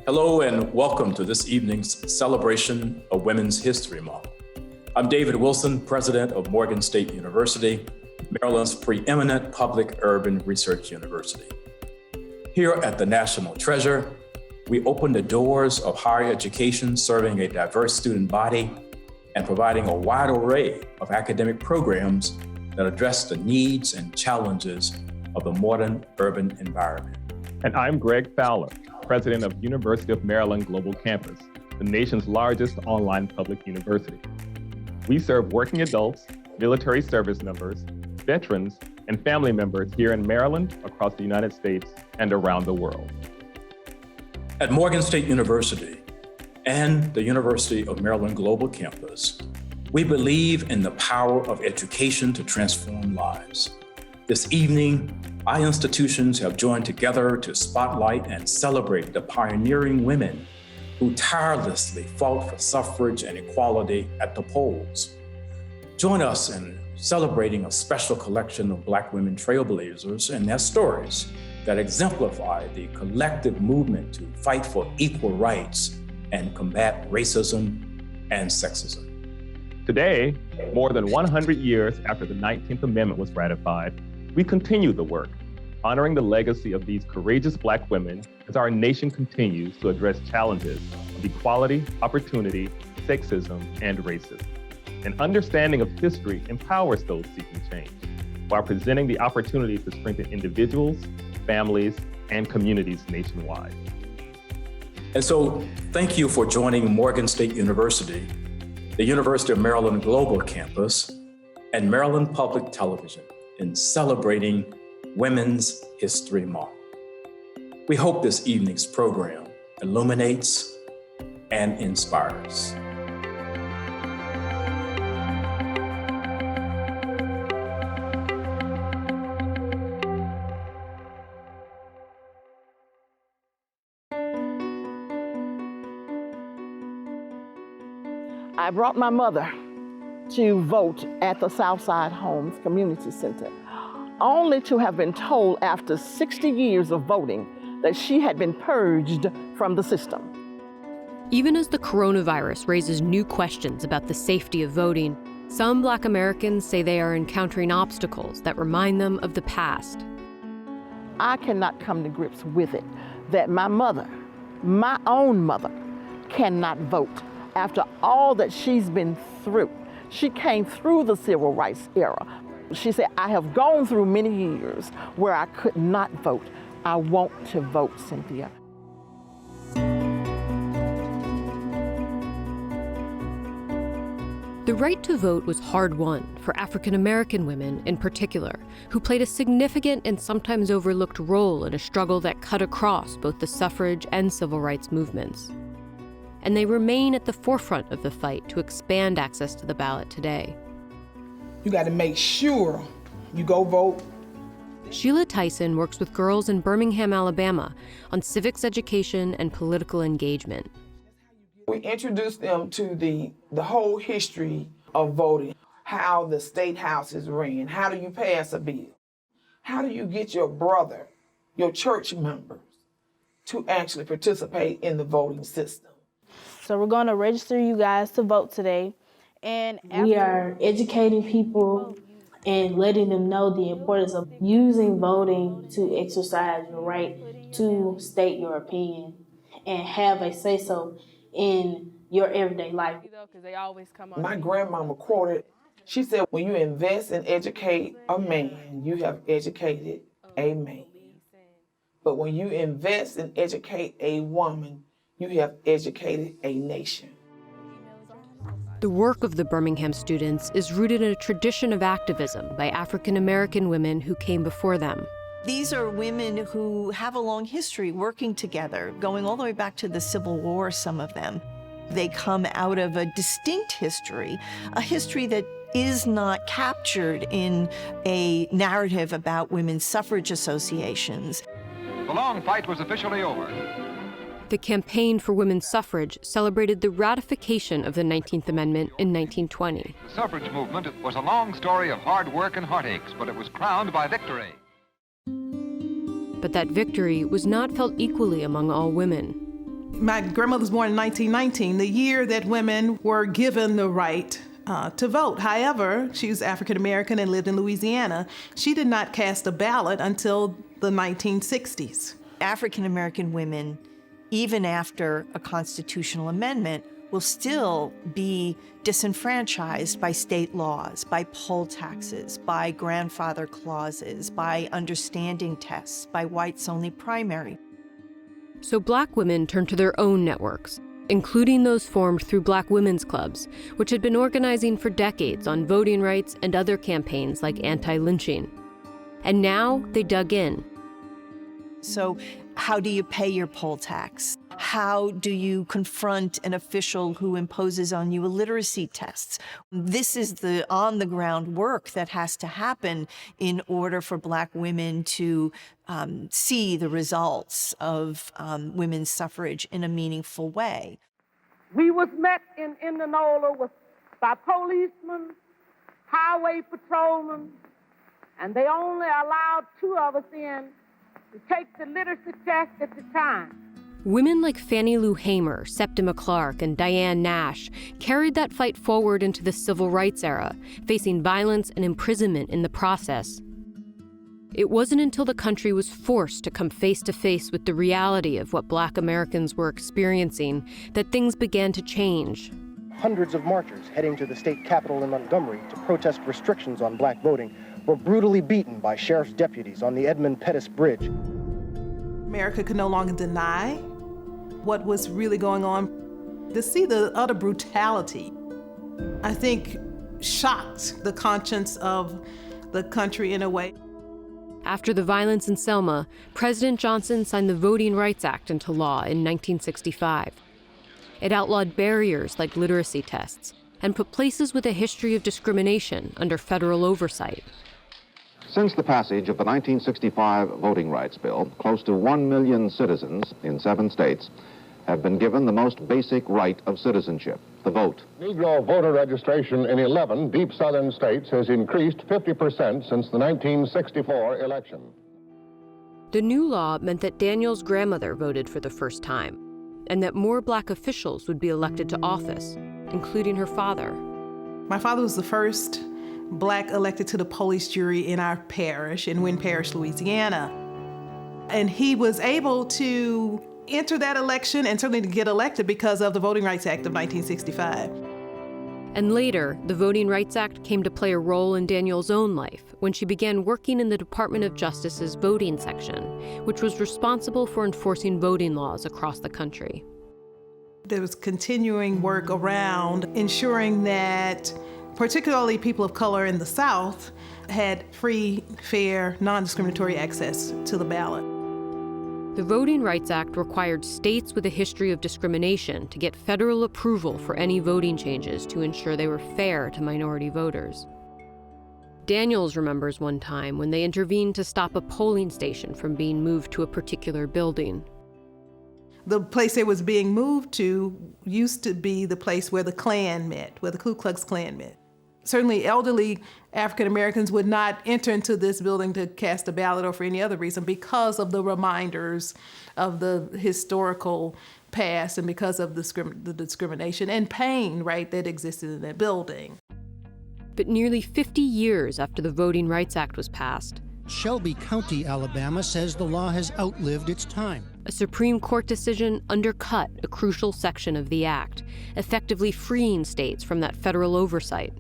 Hello and welcome to this evening's celebration of Women's History Month. I'm David Wilson, president of Morgan State University, Maryland's preeminent public urban research university. Here at the National Treasure, we open the doors of higher education, serving a diverse student body and providing a wide array of academic programs that address the needs and challenges of the modern urban environment. And I'm Greg Fowler, president of University of Maryland Global Campus, the nation's largest online public university. We serve working adults, military service members, veterans, and family members here in Maryland, across the United States, and around the world. At Morgan State University and the University of Maryland Global Campus, we believe in the power of education to transform lives. This evening, our institutions have joined together to spotlight and celebrate the pioneering women who tirelessly fought for suffrage and equality at the polls. Join us in celebrating a special collection of Black women trailblazers and their stories that exemplify the collective movement to fight for equal rights and combat racism and sexism. Today, more than 100 years after the 19th Amendment was ratified, we continue the work, honoring the legacy of these courageous Black women as our nation continues to address challenges of equality, opportunity, sexism, and racism. An understanding of history empowers those seeking change, while presenting the opportunity to strengthen individuals, families, and communities nationwide. And so, thank you for joining Morgan State University, the University of Maryland Global Campus, and Maryland Public Television in celebrating Women's History Month. We hope this evening's program illuminates and inspires. I brought my mother to vote at the Southside Homes Community Center, only to have been told after 60 years of voting that she had been purged from the system. Even as the coronavirus raises new questions about the safety of voting, some Black Americans say they are encountering obstacles that remind them of the past. I cannot come to grips with it, that my mother, my own mother, cannot vote after all that she's been through. She came through the civil rights era. She said, I have gone through many years where I could not vote. I want to vote, Cynthia. The right to vote was hard-won for African American women in particular, who played a significant and sometimes overlooked role in a struggle that cut across both the suffrage and civil rights movements. And they remain at the forefront of the fight to expand access to the ballot today. You got to make sure you go vote. Sheila Tyson works with girls in Birmingham, Alabama on civics education and political engagement. We introduced them to the whole history of voting, how the state houses ran, how do you pass a bill? How do you get your brother, your church members, to actually participate in the voting system? So we're going to register you guys to vote today. And we are educating people and letting them know the importance of using voting to exercise your right to state your opinion and have a say-so in your everyday life. My grandmama quoted, she said, when you invest and educate a man, you have educated a man. But when you invest and educate a woman, you have educated a nation. The work of the Birmingham students is rooted in a tradition of activism by African American women who came before them. These are women who have a long history working together, going all the way back to the Civil War, some of them. They come out of a distinct history, a history that is not captured in a narrative about women's suffrage associations. The long fight was officially over. The campaign for women's suffrage celebrated the ratification of the 19th Amendment in 1920. The suffrage movement was a long story of hard work and heartaches, but it was crowned by victory. But that victory was not felt equally among all women. My grandmother was born in 1919, the year that women were given the right to vote. However, she was African American and lived in Louisiana. She did not cast a ballot until the 1960s. African American women, even after a constitutional amendment, will still be disenfranchised by state laws, by poll taxes, by grandfather clauses, by understanding tests, by whites-only primary. So Black women turned to their own networks, including those formed through Black women's clubs, which had been organizing for decades on voting rights and other campaigns like anti-lynching. And now they dug in. So how do you pay your poll tax? How do you confront an official who imposes on you a literacy test? This is the on-the-ground work that has to happen in order for Black women to see the results of women's suffrage in a meaningful way. We was met in Indianola by policemen, highway patrolmen, and they only allowed 2 of us in to take the literacy test at the time. Women like Fannie Lou Hamer, Septima Clark, and Diane Nash carried that fight forward into the civil rights era, facing violence and imprisonment in the process. It wasn't until the country was forced to come face to face with the reality of what Black Americans were experiencing that things began to change. Hundreds of marchers heading to the state capitol in Montgomery to protest restrictions on Black voting were brutally beaten by sheriff's deputies on the Edmund Pettus Bridge. America could no longer deny what was really going on. To see the utter brutality, I think, shocked the conscience of the country in a way. After the violence in Selma, President Johnson signed the Voting Rights Act into law in 1965. It outlawed barriers like literacy tests and put places with a history of discrimination under federal oversight. Since the passage of the 1965 Voting Rights Bill, close to 1 million citizens in 7 states have been given the most basic right of citizenship, the vote. Negro voter registration in 11 deep southern states has increased 50% since the 1964 election. The new law meant that Daniel's grandmother voted for the first time, and that more Black officials would be elected to office, including her father. My father was the first Black elected to the police jury in our parish, in Wynn Parish, Louisiana. And he was able to enter that election and certainly to get elected because of the Voting Rights Act of 1965. And later, the Voting Rights Act came to play a role in Daniel's own life when she began working in the Department of Justice's voting section, which was responsible for enforcing voting laws across the country. There was continuing work around ensuring that particularly people of color in the South had free, fair, non-discriminatory access to the ballot. The Voting Rights Act required states with a history of discrimination to get federal approval for any voting changes to ensure they were fair to minority voters. Daniels remembers one time when they intervened to stop a polling station from being moved to a particular building. The place it was being moved to used to be the place where the Klan met, where the Ku Klux Klan met. Certainly elderly African Americans would not enter into this building to cast a ballot or for any other reason because of the reminders of the historical past and because of the discrimination and pain, right, that existed in that building. But nearly 50 years after the Voting Rights Act was passed, Shelby County, Alabama says the law has outlived its time. A Supreme Court decision undercut a crucial section of the act, effectively freeing states from that federal oversight.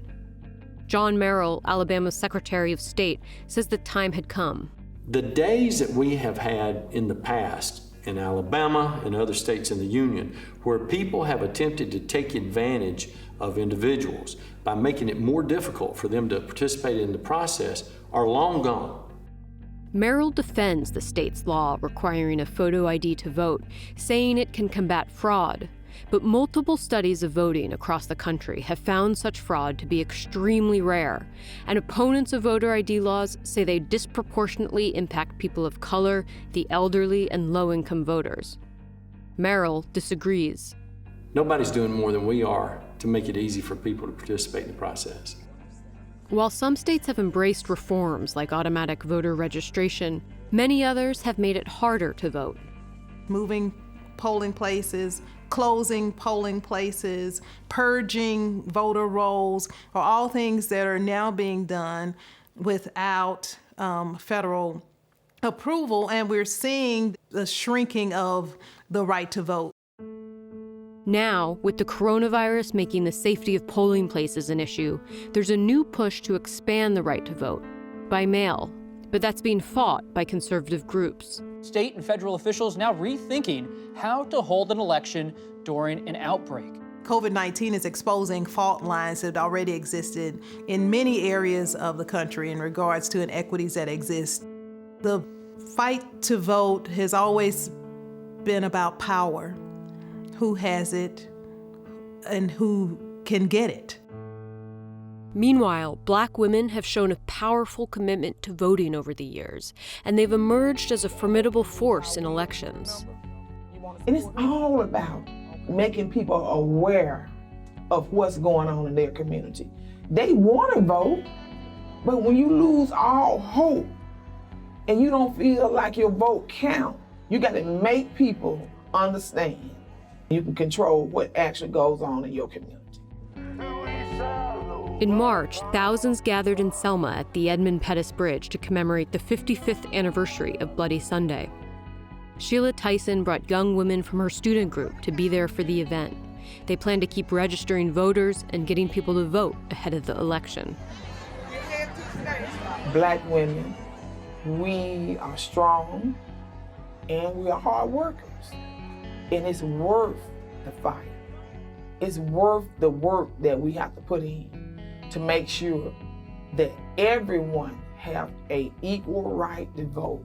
John Merrill, Alabama's Secretary of State, says the time had come. The days that we have had in the past in Alabama and other states in the Union where people have attempted to take advantage of individuals by making it more difficult for them to participate in the process are long gone. Merrill defends the state's law requiring a photo ID to vote, saying it can combat fraud. But multiple studies of voting across the country have found such fraud to be extremely rare, and opponents of voter ID laws say they disproportionately impact people of color, the elderly, and low-income voters. Merrill disagrees. Nobody's doing more than we are to make it easy for people to participate in the process. While some states have embraced reforms like automatic voter registration, many others have made it harder to vote. Moving polling places, closing polling places, purging voter rolls, are all things that are now being done without federal approval, and we're seeing the shrinking of the right to vote. Now, with the coronavirus making the safety of polling places an issue, there's a new push to expand the right to vote by mail, but that's being fought by conservative groups. State and federal officials now rethinking how to hold an election during an outbreak. COVID-19 is exposing fault lines that already existed in many areas of the country in regards to inequities that exist. The fight to vote has always been about power. Who has it and who can get it. Meanwhile, Black women have shown a powerful commitment to voting over the years, and they've emerged as a formidable force in elections. And it's all about making people aware of what's going on in their community. They want to vote, but when you lose all hope and you don't feel like your vote counts, you got to make people understand. You can control what actually goes on in your community. In March, thousands gathered in Selma at the Edmund Pettus Bridge to commemorate the 55th anniversary of Bloody Sunday. Sheila Tyson brought young women from her student group to be there for the event. They plan to keep registering voters and getting people to vote ahead of the election. Black women, we are strong and we are hard workers. And it's worth the fight. It's worth the work that we have to put in to make sure that everyone have an equal right to vote.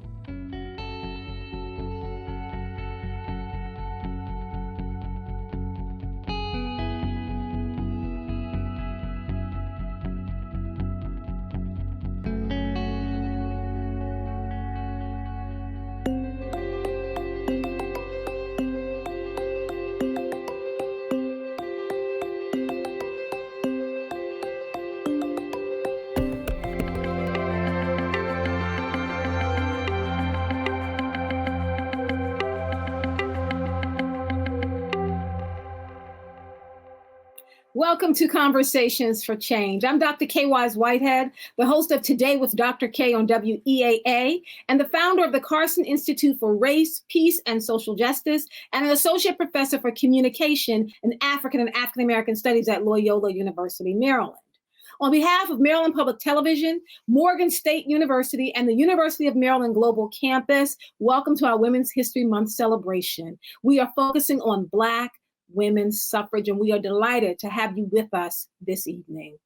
Welcome to Conversations for Change. I'm Dr. Kaye Whitehead, the host of Today with Dr. Kaye on WEAA, and the founder of the Karson Institute for Race, Peace, and Social Justice, and an associate professor for communication in African and African American studies at Loyola University, Maryland. On behalf of Maryland Public Television, Morgan State University, and the University of Maryland Global Campus, welcome to our Women's History Month celebration. We are focusing on Black women's suffrage, and we are delighted to have you with us this evening.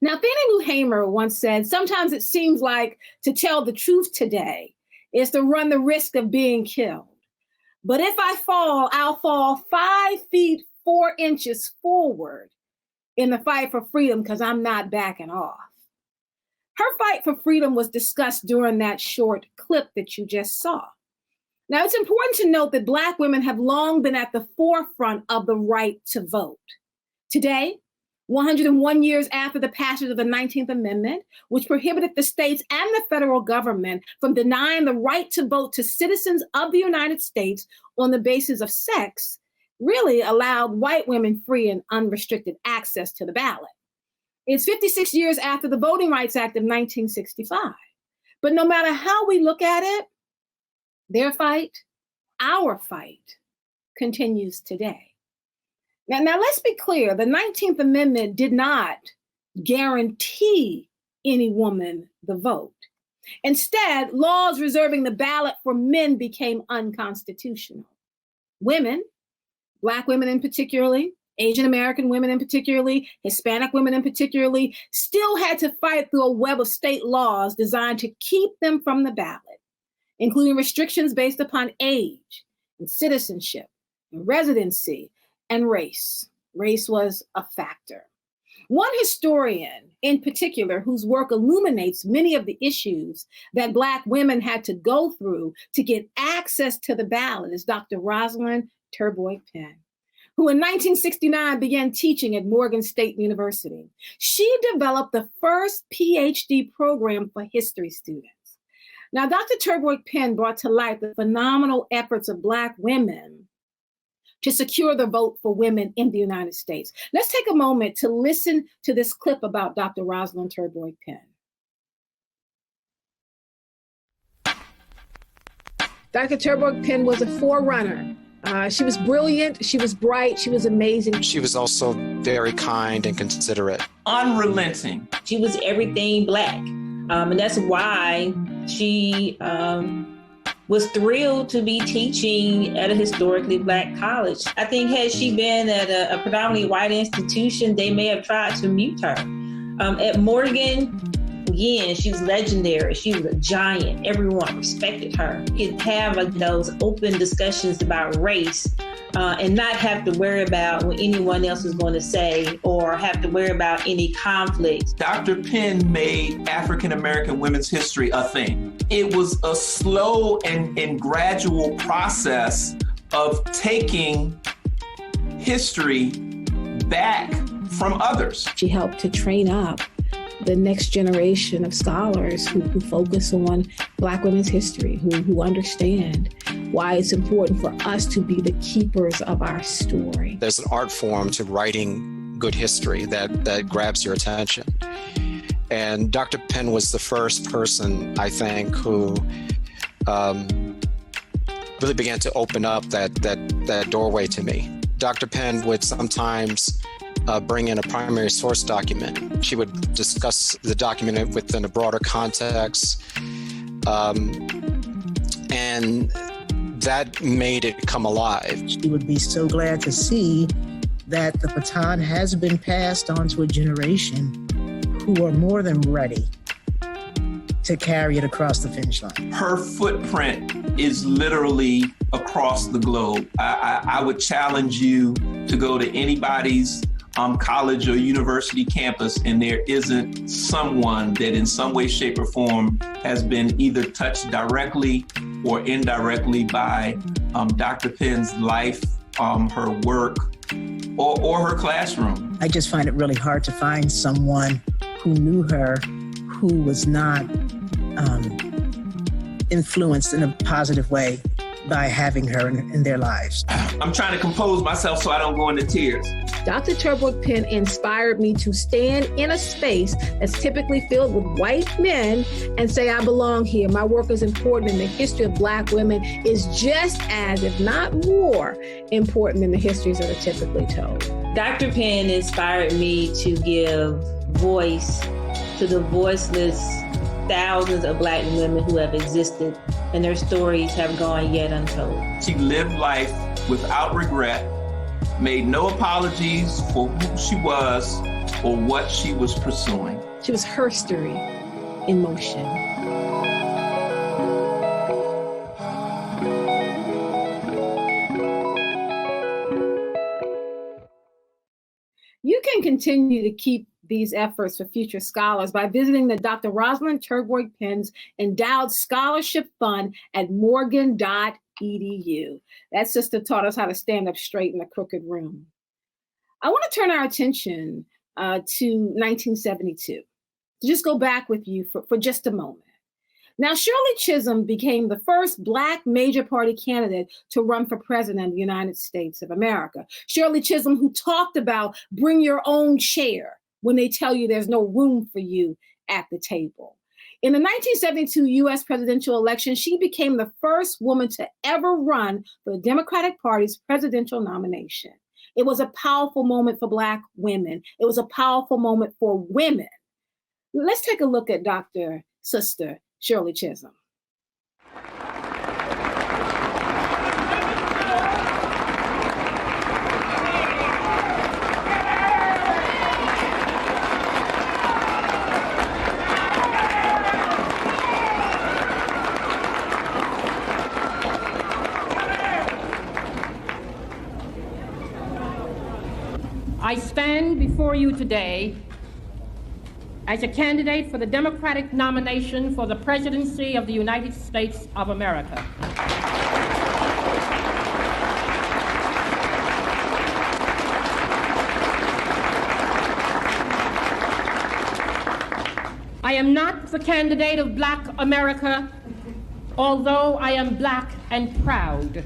Now, Fannie Lou Hamer once said, sometimes it seems like to tell the truth today is to run the risk of being killed. But if I fall, I'll fall 5 feet 4 inches forward in the fight for freedom because I'm not backing off. Her fight for freedom was discussed during that short clip that you just saw. Now, it's important to note that Black women have long been at the forefront of the right to vote. Today, 101 years after the passage of the 19th Amendment, which prohibited the states and the federal government from denying the right to vote to citizens of the United States on the basis of sex, really allowed white women free and unrestricted access to the ballot. It's 56 years after the Voting Rights Act of 1965. But no matter how we look at it, their fight, our fight, continues today. Now let's be clear, the 19th Amendment did not guarantee any woman the vote. Instead, laws reserving the ballot for men became unconstitutional. Women, Black women in particularly, Asian American women in particularly, Hispanic women in particularly, still had to fight through a web of state laws designed to keep them from the ballot, including restrictions based upon age and citizenship and residency and race. Race was a factor. One historian in particular whose work illuminates many of the issues that Black women had to go through to get access to the ballot is Dr. Rosalind Terboy Penn, who in 1969 began teaching at Morgan State University. She developed the first PhD program for history students. Now, Dr. Terboy Penn brought to light the phenomenal efforts of Black women to secure the vote for women in the United States. Let's take a moment to listen to this clip about Dr. Rosalind Terboy Penn. Dr. Terboy Penn was a forerunner. She was brilliant, she was bright, she was amazing. She was also very kind and considerate. Unrelenting. She was everything Black. And that's why she was thrilled to be teaching at a historically Black college. I think had she been at a predominantly white institution, they may have tried to mute her. At Morgan, again, she was legendary. She was a giant. Everyone respected her. You could have those open discussions about race and not have to worry about what anyone else is going to say or have to worry about any conflict. Dr. Penn made African-American women's history a thing. It was a slow and gradual process of taking history back from others. She helped to train up the next generation of scholars who focus on Black women's history, who understand why it's important for us to be the keepers of our story. There's an art form to writing good history that grabs your attention. And Dr. Penn was the first person, I think, who really began to open up that doorway to me. Dr. Penn would sometimes bring in a primary source document. She would discuss the document within a broader context, and that made it come alive. She would be so glad to see that the baton has been passed on to a generation who are more than ready to carry it across the finish line. Her footprint is literally across the globe. I would challenge you to go to anybody's college or university campus, and there isn't someone that in some way, shape, or form has been either touched directly or indirectly by Dr. Penn's life, her work, or her classroom. I just find it really hard to find someone who knew her who was not influenced in a positive way by having her in their lives. I'm trying to compose myself so I don't go into tears. Dr. Terboy Penn inspired me to stand in a space that's typically filled with white men and say, I belong here. My work is important, and the history of Black women is just as, if not more, important than the histories that are typically told. Dr. Penn inspired me to give voice to the voiceless thousands of Black women who have existed, and their stories have gone yet untold. She lived life without regret, made no apologies for who she was or what she was pursuing. She was her story in motion. You can continue to keep these efforts for future scholars by visiting the Dr. Rosalind Terboy Penn's Endowed Scholarship Fund at morgan.edu. That sister taught us how to stand up straight in a crooked room. I want to turn our attention to 1972. Just go back with you for just a moment. Now, Shirley Chisholm became the first Black major party candidate to run for president of the United States of America. Shirley Chisholm, who talked about bring your own chair when they tell you there's no room for you at the table. In the 1972 U.S. presidential election, she became the first woman to ever run for the Democratic Party's presidential nomination. It was a powerful moment for Black women. It was a powerful moment for women. Let's take a look at Dr. Sister Shirley Chisholm. I stand before you today as a candidate for the Democratic nomination for the presidency of the United States of America. I am not the candidate of Black America although I am black and proud.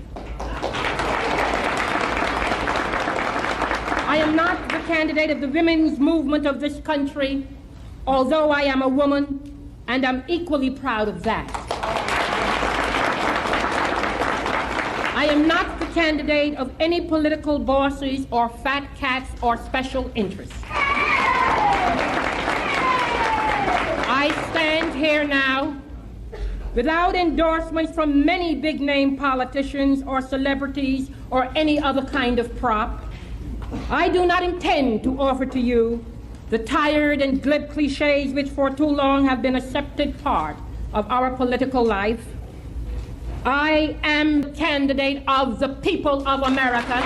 I am not the candidate of the women's movement of this country, although I am a woman, and I'm equally proud of that. I am not the candidate of any political bosses or fat cats or special interests. I stand here now without endorsements from many big-name politicians or celebrities or any other kind of prop. I do not intend to offer to you the tired and glib cliches which for too long have been an accepted part of our political life. I am the candidate of the people of America.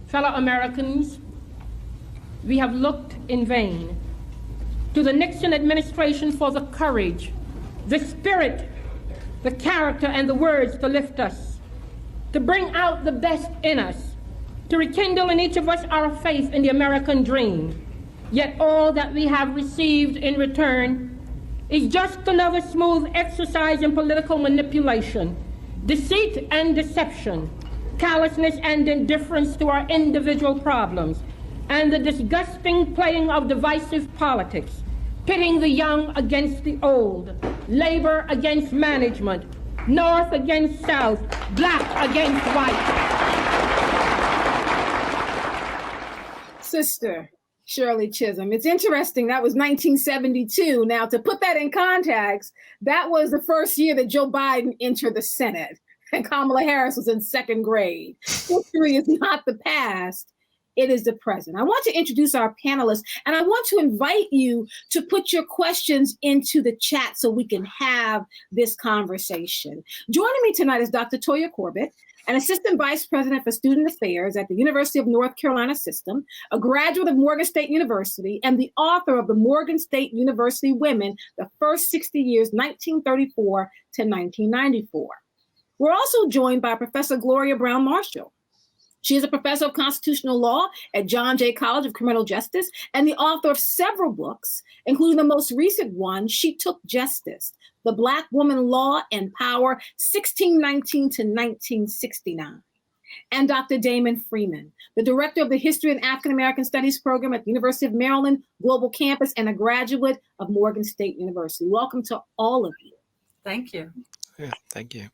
Fellow Americans, we have looked in vain to the Nixon administration for the courage, the spirit, the character, and the words to lift us, to bring out the best in us, to rekindle in each of us our faith in the American dream. Yet all that we have received in return is just another smooth exercise in political manipulation, deceit and deception, callousness and indifference to our individual problems, and the disgusting playing of divisive politics, pitting the young against the old, labor against management, North against South, black against white. Sister Shirley Chisholm, it's interesting, that was 1972. Now, to put that in context, that was the first year that Joe Biden entered the Senate and Kamala Harris was in second grade. History is not the past. It is the present. I want to introduce our panelists, and I want to invite you to put your questions into the chat so we can have this conversation. Joining me tonight is Dr. Toya Corbett, an Assistant Vice President for Student Affairs at the University of North Carolina System, a graduate of Morgan State University, and the author of the Morgan State University Women, the First 60 Years, 1934 to 1994. We're also joined by Professor Gloria Brown Marshall. She is a professor of constitutional law at John Jay College of Criminal Justice and the author of several books, including the most recent one, She Took Justice, The Black Woman Law and Power, 1619 to 1969. And Dr. Damon Freeman, the director of the History and African American Studies program at the University of Maryland Global Campus and a graduate of Morgan State University. Welcome to all of you. Thank you. Yeah, thank you.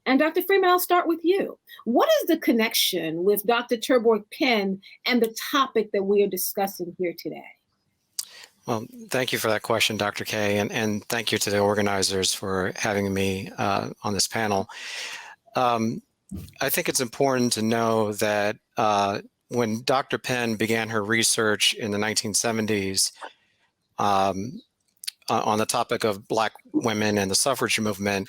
And Dr. Freeman, I'll start with you. What is the connection with Dr. Trevord Penn and the topic that we are discussing here today? Well, thank you for that question, Dr. Kaye, and thank you to the organizers for having me on this panel. I think it's important to know that when Dr. Penn began her research in the 1970s on the topic of Black women and the suffrage movement,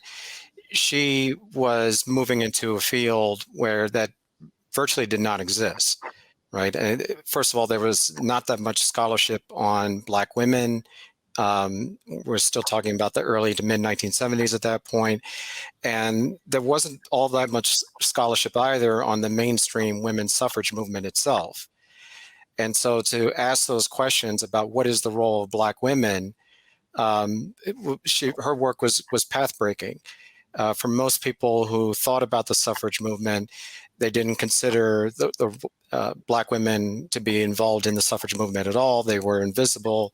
she was moving into a field where that virtually did not exist, right? And first of all, there was not that much scholarship on Black women. We're still talking about the early to mid 1970s at that point. And there wasn't all that much scholarship either on the mainstream women's suffrage movement itself. And so to ask those questions about what is the role of Black women, her work was path-breaking. For most people who thought about the suffrage movement, they didn't consider the Black women to be involved in the suffrage movement at all. They were invisible.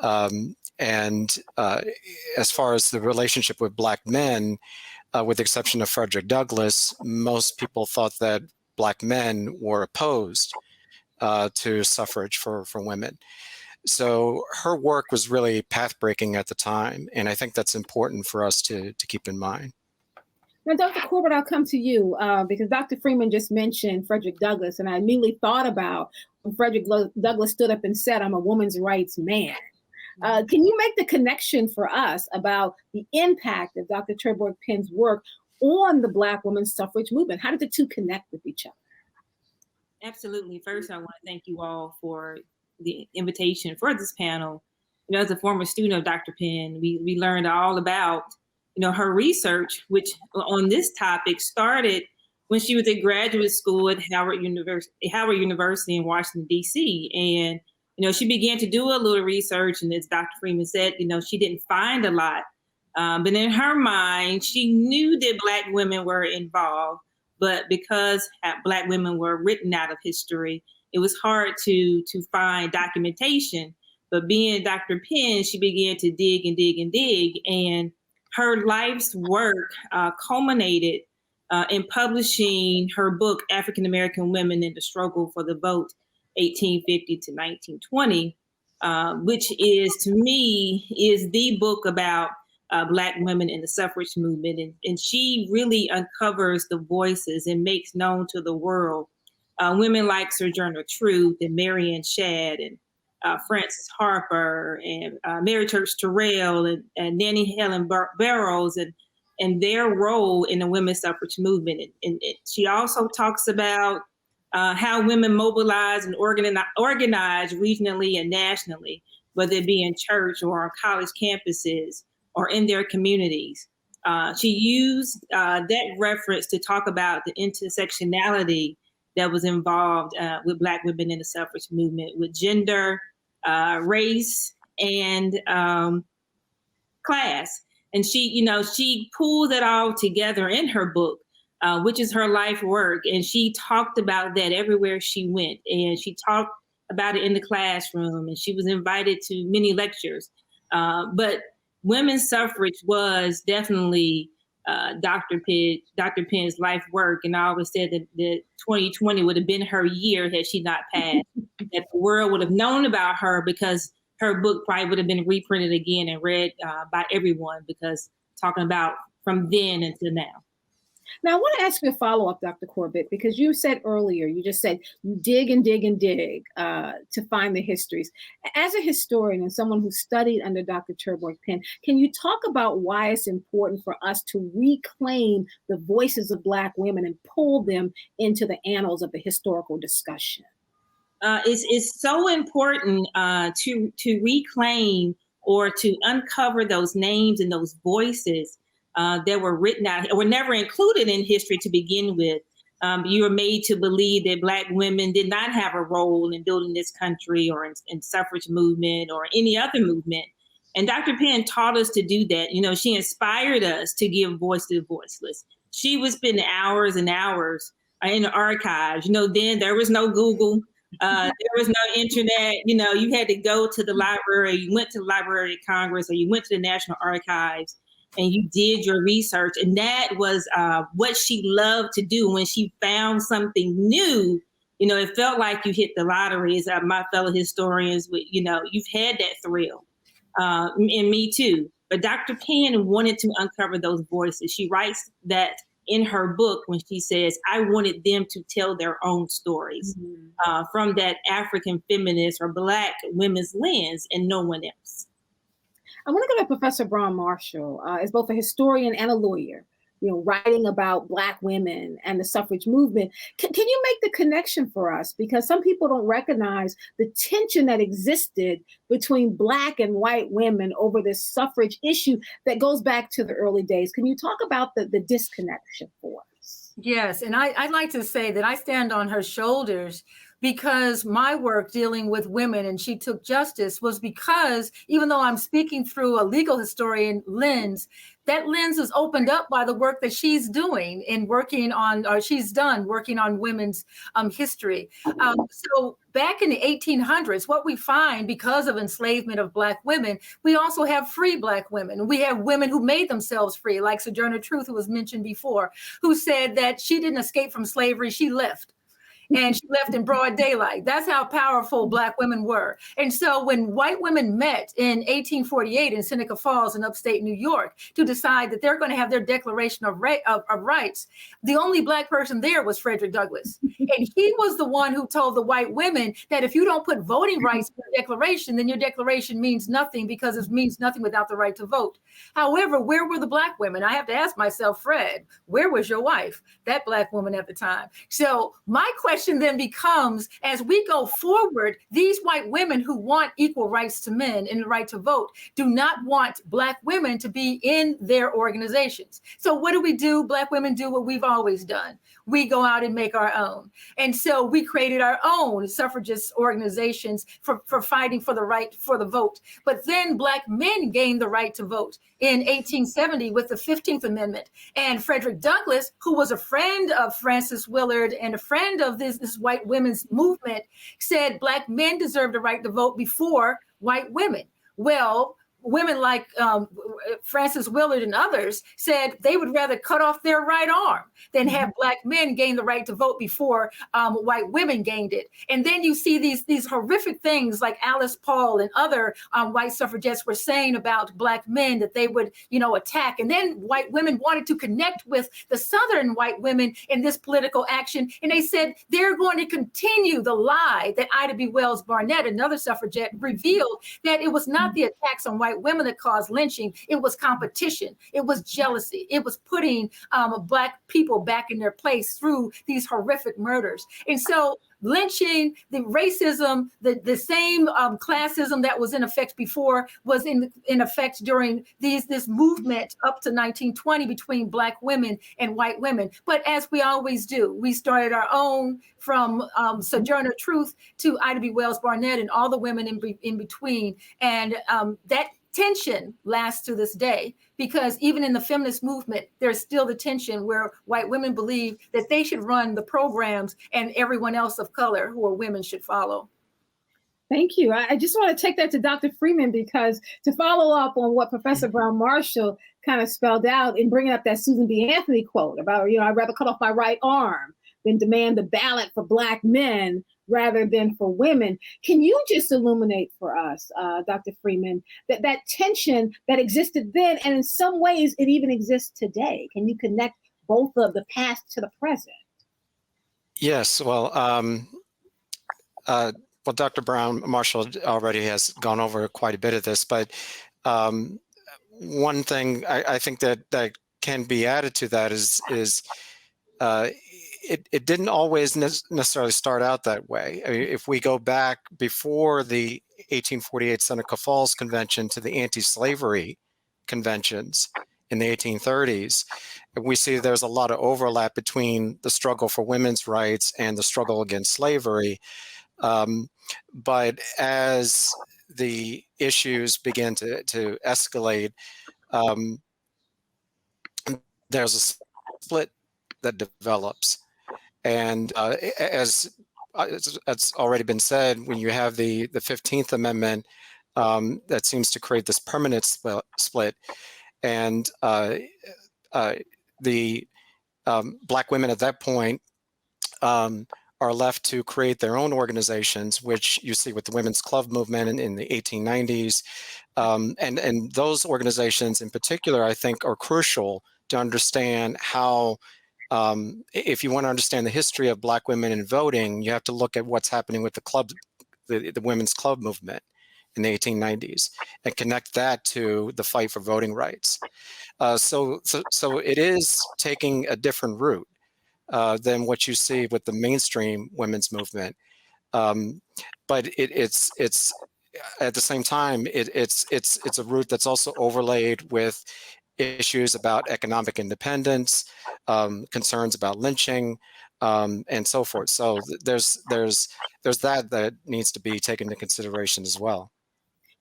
And as far as the relationship with Black men, with the exception of Frederick Douglass, most people thought that Black men were opposed to suffrage for women. So her work was really path-breaking at the time, and I think that's important for us to keep in mind. Now, Dr. Corbett, I'll come to you because Dr. Freeman just mentioned Frederick Douglass, and I immediately thought about when Frederick Douglass stood up and said, "I'm a woman's rights man." Can you make the connection for us about the impact of Dr. Trevord Penn's work on the Black women's suffrage movement? How did the two connect with each other? Absolutely. First, I want to thank you all for the invitation for this panel. You know, as a former student of Dr. Penn, we learned all about, you know, her research, which on this topic started when she was at graduate school at Howard University in Washington, D.C. And, She began to do a little research, and as Dr. Freeman said, she didn't find a lot. But in her mind, she knew that Black women were involved, but because Black women were written out of history, it was hard to find documentation. But being Dr. Penn, she began to dig and dig and dig, and her life's work culminated in publishing her book, African American Women in the Struggle for the Vote, 1850 to 1920, which is, to me, is the book about Black women in the suffrage movement. And she really uncovers the voices and makes known to the world women like Sojourner Truth and Marianne Shadd and Frances Harper and Mary Church Terrell and Nannie Helen Burroughs and their role in the women's suffrage movement. And she also talks about how women mobilize and organize regionally and nationally, whether it be in church or on college campuses or in their communities. She used that reference to talk about the intersectionality that was involved with Black women in the suffrage movement, with gender, race, and class. And she pulled it all together in her book, which is her life work. And she talked about that everywhere she went. And she talked about it in the classroom, and she was invited to many lectures. But women's suffrage was definitely Dr. Penn's life work. And I always said that 2020 would have been her year had she not passed, that the world would have known about her, because her book probably would have been reprinted again and read by everyone, because talking about from then until now. Now, I want to ask you a follow-up, Dr. Corbett, because you said earlier, you just said you dig and dig and dig to find the histories. As a historian and someone who studied under Dr. Trevord Penn, can you talk about why it's important for us to reclaim the voices of Black women and pull them into the annals of the historical discussion? It's so important to reclaim or to uncover those names and those voices that were written out or were never included in history to begin with. You were made to believe that Black women did not have a role in building this country or in suffrage movement or any other movement. And Dr. Penn taught us to do that. She inspired us to give voice to the voiceless. She would spend hours and hours in the archives. Then there was no Google. There was no internet. You had to go to the library. You went to the Library of Congress, or you went to the National Archives, and you did your research. And that was what she loved to do. When she found something new, it felt like you hit the lottery. As my fellow historians, you've had that thrill, and me too. But Dr. Penn wanted to uncover those voices. She writes that in her book when she says, I wanted them to tell their own stories from that African feminist or Black women's lens and no one else. I want to go to Professor Braun Marshall, as both a historian and a lawyer, writing about Black women and the suffrage movement. Can you make the connection for us? Because some people don't recognize the tension that existed between Black and white women over this suffrage issue that goes back to the early days. Can you talk about the disconnection for us? Yes, and I'd like to say that I stand on her shoulders, because my work dealing with women, and she took justice, was because even though I'm speaking through a legal historian lens, that lens was opened up by the work that she's doing in working on women's history. So back in the 1800s, what we find, because of enslavement of Black women, we also have free Black women. We have women who made themselves free, like Sojourner Truth, who was mentioned before, who said that she didn't escape from slavery, she left. And she left in broad daylight. That's how powerful Black women were. And so when white women met in 1848 in Seneca Falls in upstate New York to decide that they're going to have their Declaration of Rights, the only Black person there was Frederick Douglass. And he was the one who told the white women that if you don't put voting rights in your declaration, then your declaration means nothing, because it means nothing without the right to vote. However, where were the Black women? I have to ask myself, Fred, where was your wife? That Black woman at the time. So my question question then becomes, as we go forward, these white women who want equal rights to men and the right to vote do not want Black women to be in their organizations. So what do? Black women do what we've always done. We go out and make our own. And so we created our own suffragist organizations for fighting for the right for the vote. But then Black men gained the right to vote in 1870 with the 15th Amendment. And Frederick Douglass, who was a friend of Frances Willard and a friend of this white women's movement, said Black men deserve the right to vote before white women. Well, women like Frances Willard and others said they would rather cut off their right arm than have Black men gain the right to vote before white women gained it. And then you see these horrific things like Alice Paul and other white suffragettes were saying about Black men that they would, attack. And then white women wanted to connect with the Southern white women in this political action. And they said they're going to continue the lie that Ida B. Wells Barnett, another suffragette, revealed, that it was not the attacks on white women that caused lynching. It was competition. It was jealousy. It was putting Black people back in their place through these horrific murders. And so lynching, the racism, the same classism that was in effect before was in effect during this movement up to 1920 between Black women and white women. But as we always do, we started our own, from Sojourner Truth to Ida B. Wells Barnett and all the women in between. And that tension lasts to this day, because even in the feminist movement, there's still the tension where white women believe that they should run the programs and everyone else of color who are women should follow. Thank you. I just want to take that to Dr. Freeman, because to follow up on what Professor Brown Marshall kind of spelled out in bringing up that Susan B. Anthony quote about, I'd rather cut off my right arm than demand the ballot for Black men rather than for women. Can you just illuminate for us, Dr. Freeman, that tension that existed then, and in some ways it even exists today? Can you connect both of the past to the present? Yes, well, Dr. Brown Marshall already has gone over quite a bit of this, but one thing I think that can be added to that is it didn't always necessarily start out that way. I mean, if we go back before the 1848 Seneca Falls Convention to the anti-slavery conventions in the 1830s, we see there's a lot of overlap between the struggle for women's rights and the struggle against slavery. But as the issues begin to escalate, there's a split that develops. And as it's already been said, when you have the 15th Amendment, that seems to create this permanent split, and the Black women at that point are left to create their own organizations, which you see with the women's club movement in the 1890s. And those organizations in particular, I think, are crucial to understand how, if you want to understand the history of Black women in voting, you have to look at what's happening with the club, the women's club movement in the 1890s, and connect that to the fight for voting rights. So it is taking a different route than what you see with the mainstream women's movement, but it's at the same time it's a route that's also overlaid with issues about economic independence, concerns about lynching, and so forth. So there's that needs to be taken into consideration as well.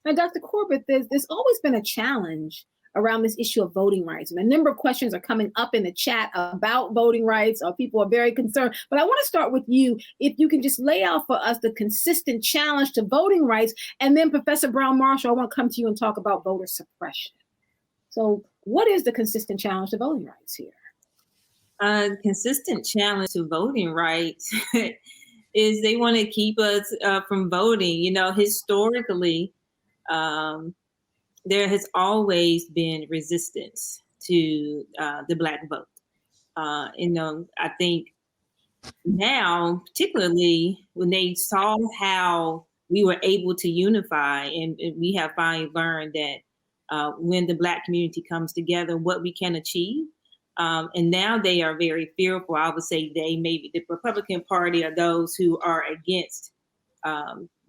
Now, Dr. Corbett, there's always been a challenge around this issue of voting rights. And a number of questions are coming up in the chat about voting rights, or people are very concerned. But I want to start with you. If you can just lay out for us the consistent challenge to voting rights, and then Professor Brown Marshall, I want to come to you and talk about voter suppression. So what is the consistent challenge to voting rights here? Consistent challenge to voting rights is they want to keep us from voting. Historically, there has always been resistance to the Black vote. I think now, particularly when they saw how we were able to unify, and we have finally learned that when the Black community comes together, what we can achieve. And now they are very fearful. I would say they, maybe the Republican Party, are those who are against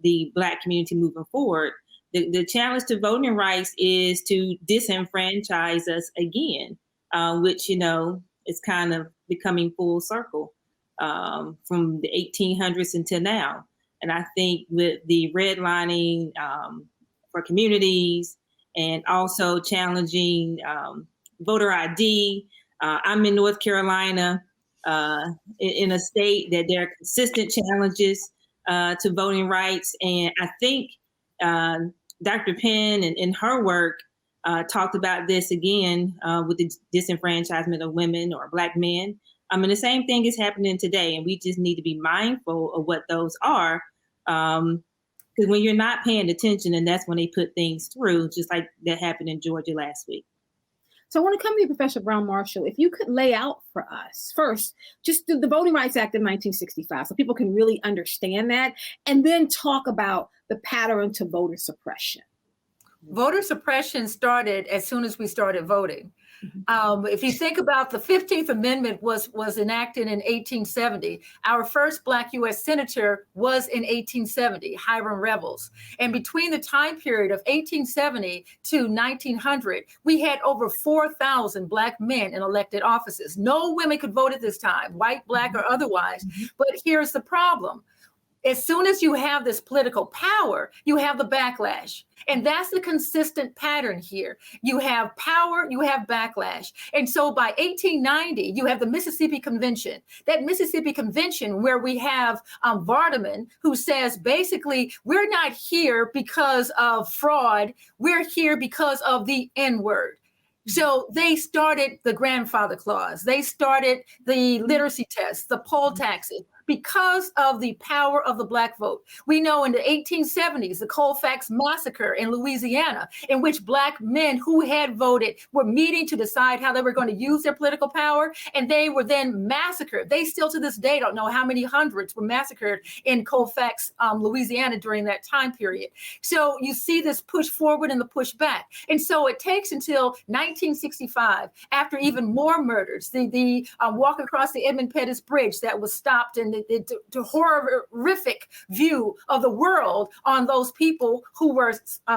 the Black community moving forward. The challenge to voting rights is to disenfranchise us again, which, you know, is kind of becoming full circle from the 1800s until now. And I think with the redlining for communities and also challenging voter ID, I'm in North Carolina, in a state that there are consistent challenges to voting rights. And I think Dr. Penn and in her work talked about this again with the disenfranchisement of women or Black men. I mean, the same thing is happening today, and we just need to be mindful of what those are. Because when you're not paying attention, and that's when they put things through, just like that happened in Georgia last week. So I want to come to you, Professor Brown Marshall. If you could lay out for us first, just the Voting Rights Act of 1965, so people can really understand that, and then talk about the pattern to voter suppression. Voter suppression started as soon as we started voting. If you think about the 15th Amendment was enacted in 1870. Our first Black U.S. Senator was in 1870, Hiram Revels. And between the time period of 1870 to 1900, we had over 4,000 Black men in elected offices. No women could vote at this time, white, Black, or otherwise. But here's the problem. As soon as you have this political power, you have the backlash. And that's the consistent pattern here. You have power, you have backlash. And so by 1890, you have the Mississippi Convention. That Mississippi Convention where we have Vardaman, who says, basically, we're not here because of fraud. We're here because of the N-word. So they started the grandfather clause. They started the literacy tests, the poll taxes, because of the power of the Black vote. We know in the 1870s, the Colfax Massacre in Louisiana, in which Black men who had voted were meeting to decide how they were going to use their political power, and they were then massacred. They still to this day don't know how many hundreds were massacred in Colfax, Louisiana during that time period. So you see this push forward and the push back. And so it takes until 1965, after even more murders, the walk across the Edmund Pettus Bridge that was stopped, and the horrific view of the world on those people who were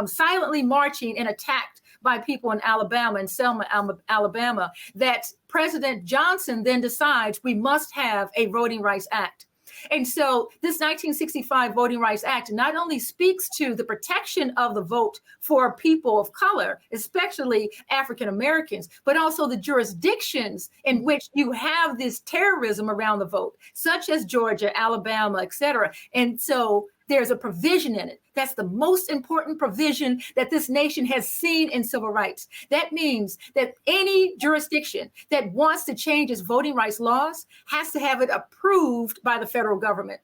silently marching and attacked by people in Alabama, in Selma, Alabama, that President Johnson then decides we must have a Voting Rights Act. And so this 1965 Voting Rights Act not only speaks to the protection of the vote for people of color, especially African Americans, but also the jurisdictions in which you have this terrorism around the vote, such as Georgia, Alabama, et cetera. And so there's a provision in it. That's the most important provision that this nation has seen in civil rights. That means that any jurisdiction that wants to change its voting rights laws has to have it approved by the federal government,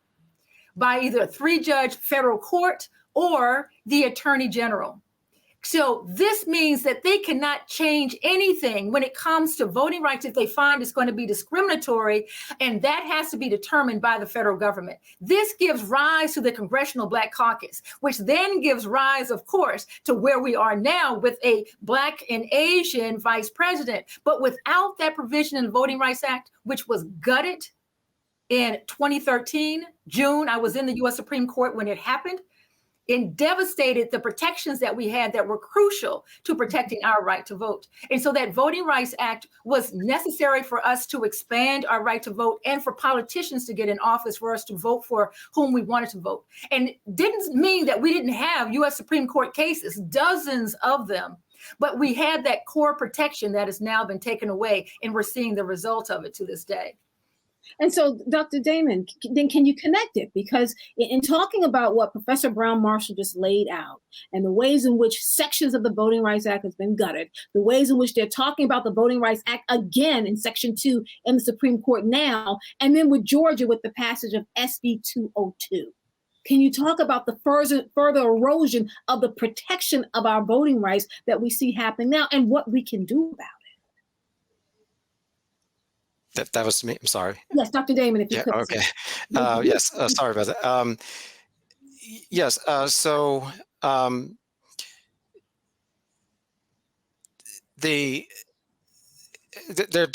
by either a 3-judge federal court or the Attorney General. So this means that they cannot change anything when it comes to voting rights if they find it's going to be discriminatory, and that has to be determined by the federal government. This gives rise to the Congressional Black Caucus, which then gives rise, of course, to where we are now with a Black and Asian vice president. But without that provision in the Voting Rights Act, which was gutted in 2013, June, I was in the U.S. Supreme Court when it happened, and devastated the protections that we had that were crucial to protecting our right to vote. And so that Voting Rights Act was necessary for us to expand our right to vote and for politicians to get in office for us to vote for whom we wanted to vote. And it didn't mean that we didn't have U.S. Supreme Court cases, dozens of them, but we had that core protection that has now been taken away, and we're seeing the result of it to this day. And so, Dr. Damon, then can you connect it? Because in talking about what Professor Brown Marshall just laid out and the ways in which sections of the Voting Rights Act has been gutted, the ways in which they're talking about the Voting Rights Act again in Section 2 in the Supreme Court now, and then with Georgia with the passage of SB 202. Can you talk about the further erosion of the protection of our voting rights that we see happening now and what we can do about it? That was me. I'm sorry. Yes, Dr. Damon, if you could. Okay. Yes. Sorry about that. Yes.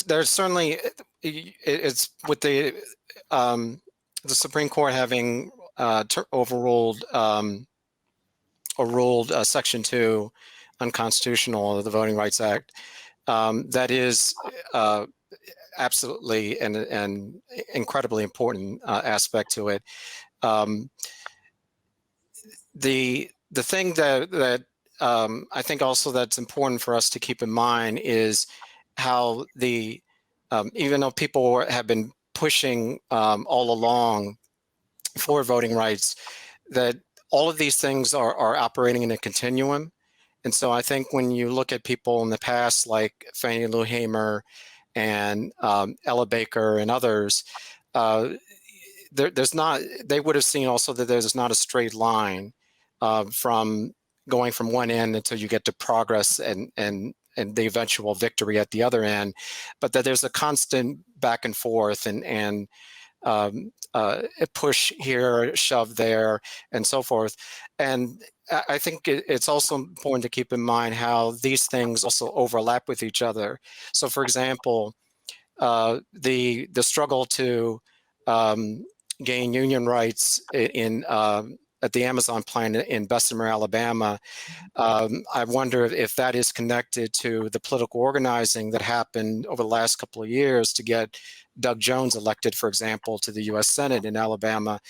there's certainly, it's with the Supreme Court having overruled Section 2 unconstitutional of the Voting Rights Act. That is absolutely an incredibly important aspect to it. The thing that I think also that's important for us to keep in mind is how even though people have been pushing all along for voting rights, that all of these things are operating in a continuum. And so I think when you look at people in the past, like Fannie Lou Hamer and Ella Baker and others, they would have seen also that there's not a straight line from going from one end until you get to progress and the eventual victory at the other end, but that there's a constant back and forth and a push here, shove there, and so forth. And I think it's also important to keep in mind how these things also overlap with each other. So, for example, the struggle to gain union rights at the Amazon plant in Bessemer, Alabama, I wonder if that is connected to the political organizing that happened over the last couple of years to get Doug Jones elected, for example, to the U.S. Senate in Alabama,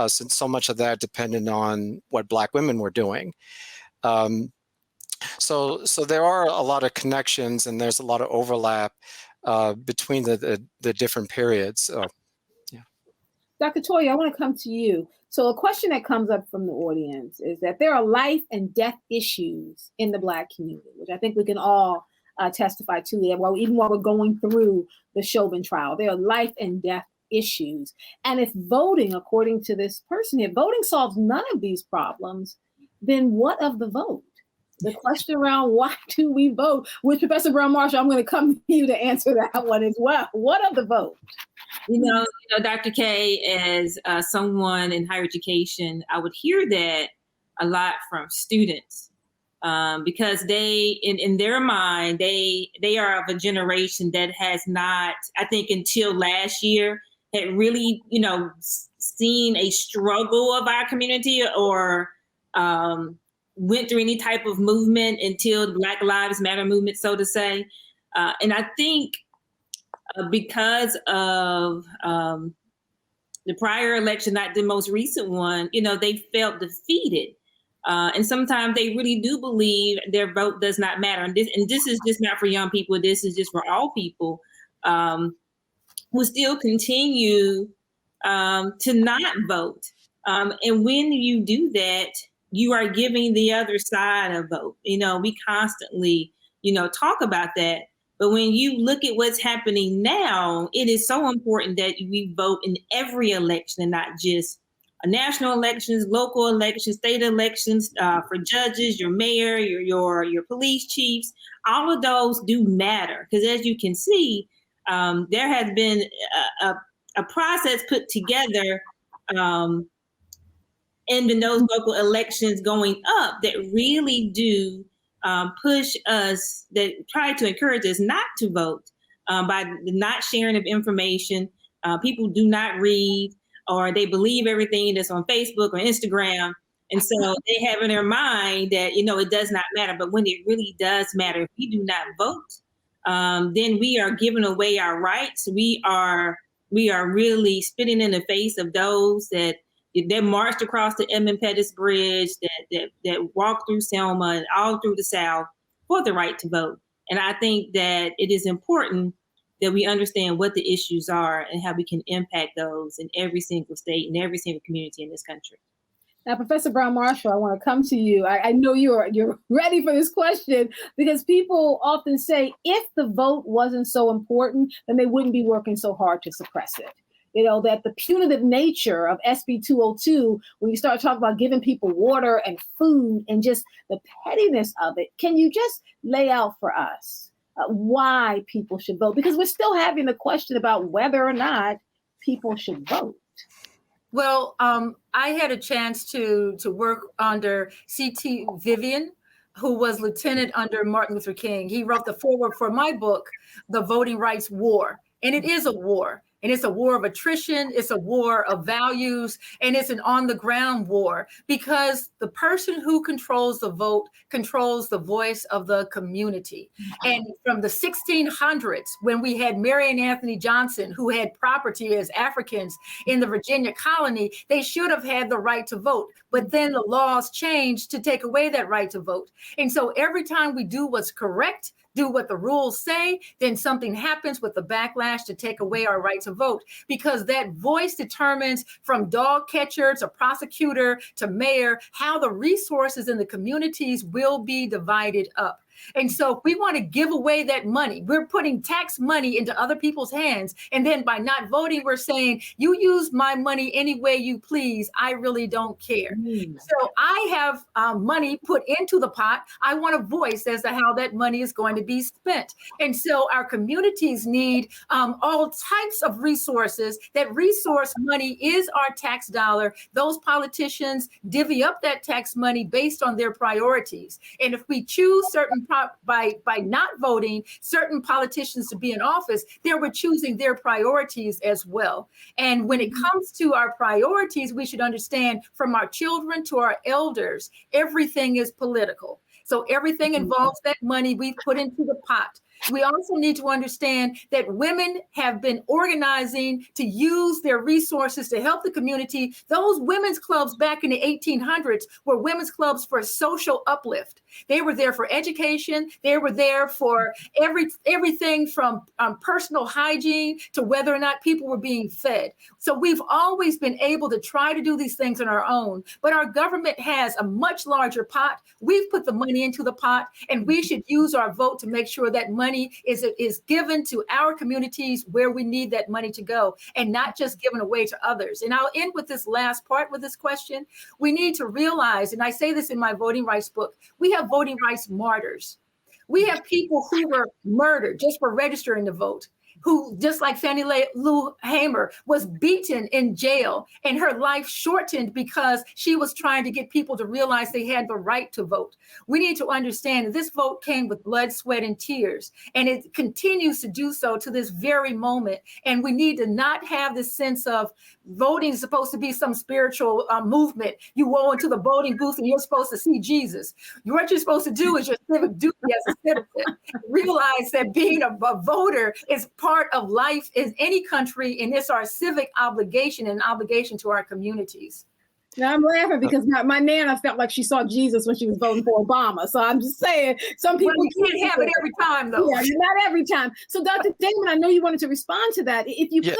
since so much of that depended on what Black women were doing. So there are a lot of connections and there's a lot of overlap between the different periods. Yeah. Dr. Toya, I want to come to you. So a question that comes up from the audience is that there are life and death issues in the Black community, which I think we can all testify to that. Even while we're going through the Chauvin trial, there are life and death issues. And if voting, according to this person here, voting solves none of these problems, then what of the vote? The question around why do we vote, with Professor Brown Marshall, I'm going to come to you to answer that one as well. What of the vote? You know, Dr. Kaye, as someone in higher education, I would hear that a lot from students because they, in their mind, they are of a generation that has not, I think until last year, had really, seen a struggle of our community or went through any type of movement until the Black Lives Matter movement, so to say. And I think because of the prior election, not the most recent one, they felt defeated. And sometimes they really do believe their vote does not matter. And this is just not for young people. This is just for all people who still continue to not vote. And when you do that, you are giving the other side a vote. We constantly, talk about that. But when you look at what's happening now, it is so important that we vote in every election and not just national elections, local elections, state elections, for judges, your mayor, your police chiefs. All of those do matter because, as you can see, there has been a process put together in those local elections going up that really do push us, that try to encourage us not to vote by the not sharing of information. People do not read, or they believe everything that's on Facebook or Instagram. And so they have in their mind that, it does not matter. But when it really does matter, if we do not vote, then we are giving away our rights. We are really spitting in the face of those that marched across the Edmund Pettus Bridge, that walked through Selma and all through the South for the right to vote. And I think that it is important that we understand what the issues are and how we can impact those in every single state and every single community in this country. Now, Professor Brown Marshall, I want to come to you. I know you're ready for this question because people often say if the vote wasn't so important, then they wouldn't be working so hard to suppress it. That the punitive nature of SB 202, when you start talking about giving people water and food and just the pettiness of it, can you just lay out for us why people should vote? Because we're still having the question about whether or not people should vote. Well, I had a chance to work under C.T. Vivian, who was lieutenant under Martin Luther King. He wrote the foreword for my book, The Voting Rights War. And it is a war. And it's a war of attrition. It's a war of values. And it's an on the ground war, because the person who controls the vote controls the voice of the community. And from the 1600s, when we had Mary and Anthony Johnson, who had property as Africans in the Virginia colony, they should have had the right to vote. But then the laws changed to take away that right to vote. And so every time we do what's correct, do what the rules say, then something happens with the backlash to take away our right to vote, because that voice determines, from dog catcher to prosecutor to mayor, how the resources in the communities will be divided up. And so if we want to give away that money, we're putting tax money into other people's hands. And then by not voting, we're saying, you use my money any way you please. I really don't care. So I have money put into the pot. I want a voice as to how that money is going to be spent. And so our communities need all types of resources. That resource money is our tax dollar. Those politicians divvy up that tax money based on their priorities. And if we choose certain by not voting certain politicians to be in office, we're choosing their priorities as well. And when it comes to our priorities, we should understand, from our children to our elders, everything is political. So everything involves that money we put into the pot. We also need to understand that women have been organizing to use their resources to help the community. Those women's clubs back in the 1800s were women's clubs for social uplift. They were there for education. They were there for everything from personal hygiene to whether or not people were being fed. So we've always been able to try to do these things on our own, but our government has a much larger pot. We've put the money into the pot, and we should use our vote to make sure that money is given to our communities where we need that money to go, and not just given away to others. And I'll end with this last part with this question. We need to realize, and I say this in my voting rights book, we have voting rights martyrs. We have people who were murdered just for registering to vote, who, just like Fannie Lou Hamer, was beaten in jail and her life shortened because she was trying to get people to realize they had the right to vote. We need to understand that this vote came with blood, sweat, and tears, and it continues to do so to this very moment. And we need to not have this sense of voting is supposed to be some spiritual movement. You go into the voting booth and you're supposed to see Jesus. What you're supposed to do is your civic duty as a citizen. Realize that being a voter is part of life in any country, and it's our civic obligation and obligation to our communities. Now I'm laughing because my Nana felt like she saw Jesus when she was voting for Obama. So I'm just saying, some people can't have it every time, though. Yeah, not every time. So Dr. Damon, I know you wanted to respond to that. If you could,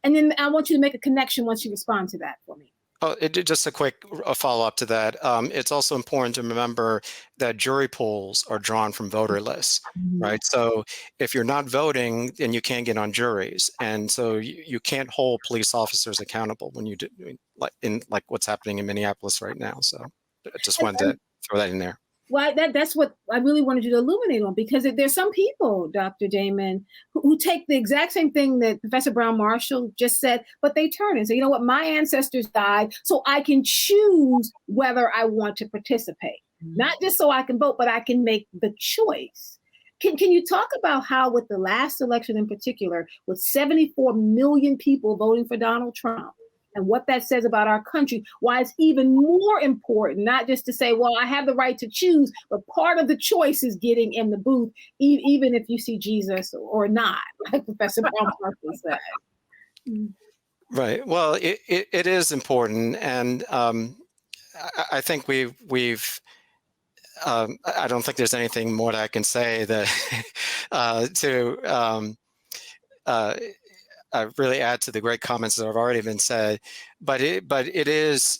and then I want you to make a connection once you respond to that for me. Oh, just a quick follow-up to that. It's also important to remember that jury pools are drawn from voter lists, right? So if you're not voting, then you can't get on juries. And so you can't hold police officers accountable when you do, like what's happening in Minneapolis right now. So I just wanted to throw that in there. Well, that's what I really wanted you to illuminate on, because there's some people, Dr. Damon, who take the exact same thing that Professor Brown Marshall just said, but they turn and say, you know what, my ancestors died, so I can choose whether I want to participate. Not just so I can vote, but I can make the choice. Can you talk about how, with the last election in particular, with 74 million people voting for Donald Trump, and what that says about our country, why it's even more important, not just to say, well, I have the right to choose, but part of the choice is getting in the booth, even if you see Jesus or not, like Professor Brown said. Right. Well, it is important. And I think we've I don't think there's anything more that I can say that to really add to the great comments that have already been said, but it is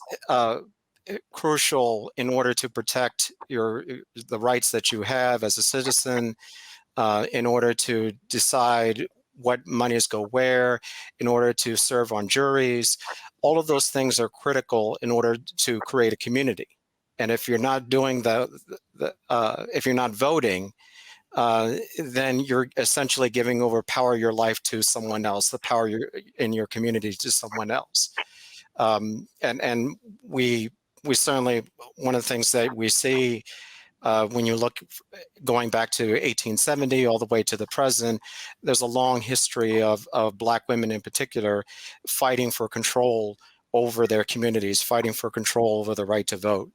crucial in order to protect the rights that you have as a citizen, in order to decide what monies go where, in order to serve on juries. All of those things are critical in order to create a community. And if you're not doing if you're not voting, then you're essentially giving over power of your life to someone else, the power in your community to someone else. And we certainly, one of the things that we see When you look going back to 1870 all the way to the present, there's a long history of Black women in particular fighting for control over their communities, fighting for control over the right to vote.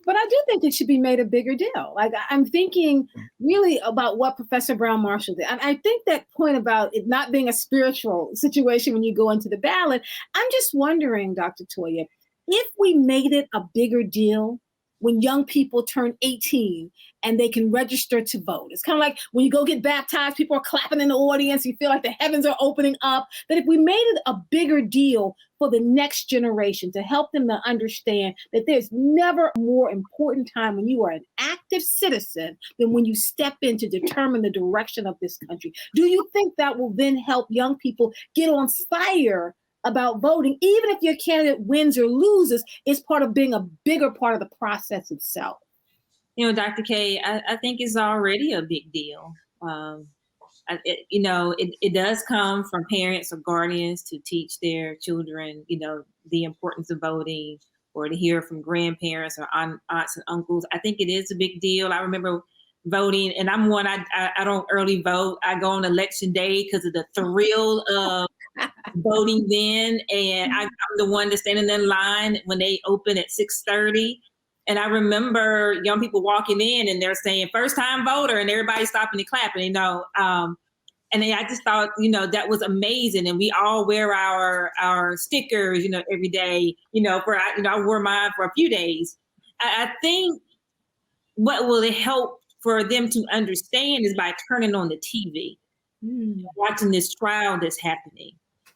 But I do think it should be made a bigger deal. Like, I'm thinking really about what Professor Brown Marshall did. I think that point about it not being a spiritual situation when you go into the ballot, I'm just wondering, Dr. Toya, if we made it a bigger deal when young people turn 18 and they can register to vote. It's kind of like when you go get baptized, people are clapping in the audience, you feel like the heavens are opening up. That if we made it a bigger deal for the next generation to help them to understand that there's never a more important time when you are an active citizen than when you step in to determine the direction of this country. Do you think that will then help young people get on fire about voting, even if your candidate wins or loses, is part of being a bigger part of the process itself? You know, Dr. Kaye, I think it's already a big deal. It does come from parents or guardians to teach their children, the importance of voting, or to hear from grandparents or aunts and uncles. I think it is a big deal. I remember voting, and I'm one, I don't early vote. I go on election day because of the thrill of voting then. And I'm the one that's standing in line when they open at 6:30. And I remember young people walking in and they're saying, first time voter, and everybody stopping and clapping, and then I just thought, that was amazing. And we all wear our stickers, every day, I wore mine for a few days. I think what will help for them to understand is by turning on the TV, watching this trial that's happening,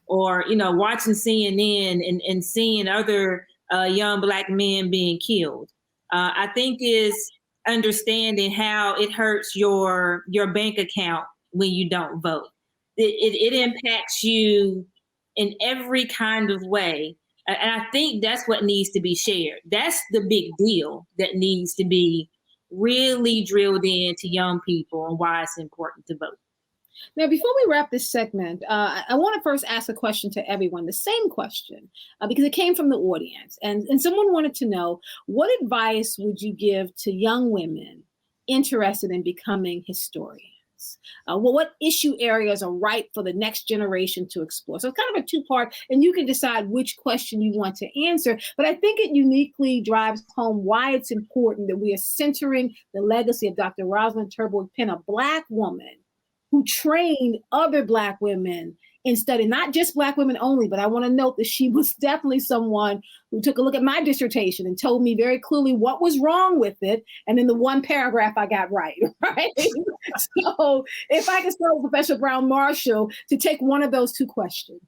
or, watching CNN and seeing other young Black men being killed. I think is understanding how it hurts your bank account when you don't vote. It impacts you in every kind of way. And I think that's what needs to be shared. That's the big deal that needs to be really drilled into young people and why it's important to vote. Now, before we wrap this segment, I want to first ask a question to everyone, the same question, because it came from the audience. And someone wanted to know, what advice would you give to young women interested in becoming historians? What issue areas are ripe for the next generation to explore? So it's kind of a two-part, and you can decide which question you want to answer. But I think it uniquely drives home why it's important that we are centering the legacy of Dr. Rosalind Terborg Penn, a Black woman who trained other Black women in study, not just Black women only, but I want to note that she was definitely someone who took a look at my dissertation and told me very clearly what was wrong with it. And then the one paragraph I got right. So if I could start with Professor Brown Marshall to take one of those two questions.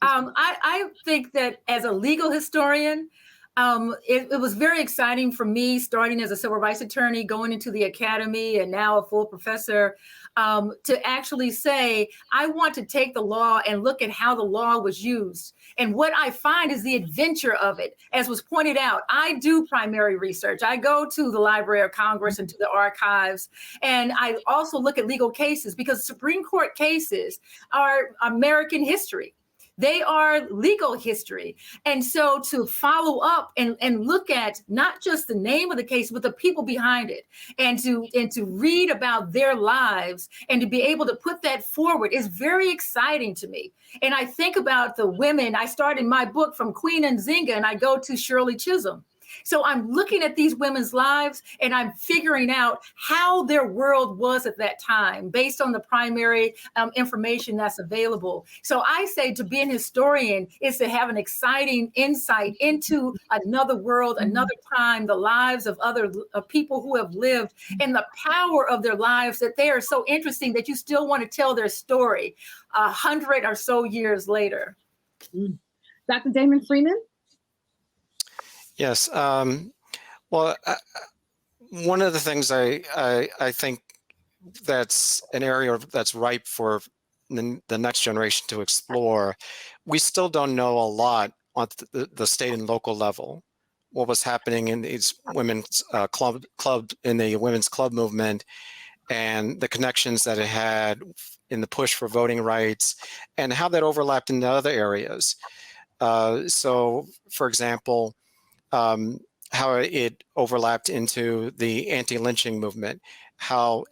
I think that as a legal historian, it was very exciting for me, starting as a civil rights attorney, going into the academy, and now a full professor, to actually say, I want to take the law and look at how the law was used. And what I find is the adventure of it. As was pointed out, I do primary research. I go to the Library of Congress and to the archives. And I also look at legal cases, because Supreme Court cases are American history. They are legal history. And so to follow up and look at not just the name of the case, but the people behind it, and to read about their lives and to be able to put that forward is very exciting to me. And I think about the women. I started my book from Queen Nzinga and I go to Shirley Chisholm. So I'm looking at these women's lives and I'm figuring out how their world was at that time based on the primary information that's available. So I say to be an historian is to have an exciting insight into another world, another time, the lives of other people who have lived, and the power of their lives, that they are so interesting that you still want to tell their story 100 or so years later. Dr. Damon Freeman? Yes. Well, one of the things I think that's an area that's ripe for the next generation to explore. We still don't know a lot on the state and local level, what was happening in these women's club in the women's club movement, and the connections that it had in the push for voting rights, and how that overlapped in the other areas. So, for example, it overlapped into the anti-lynching movement, how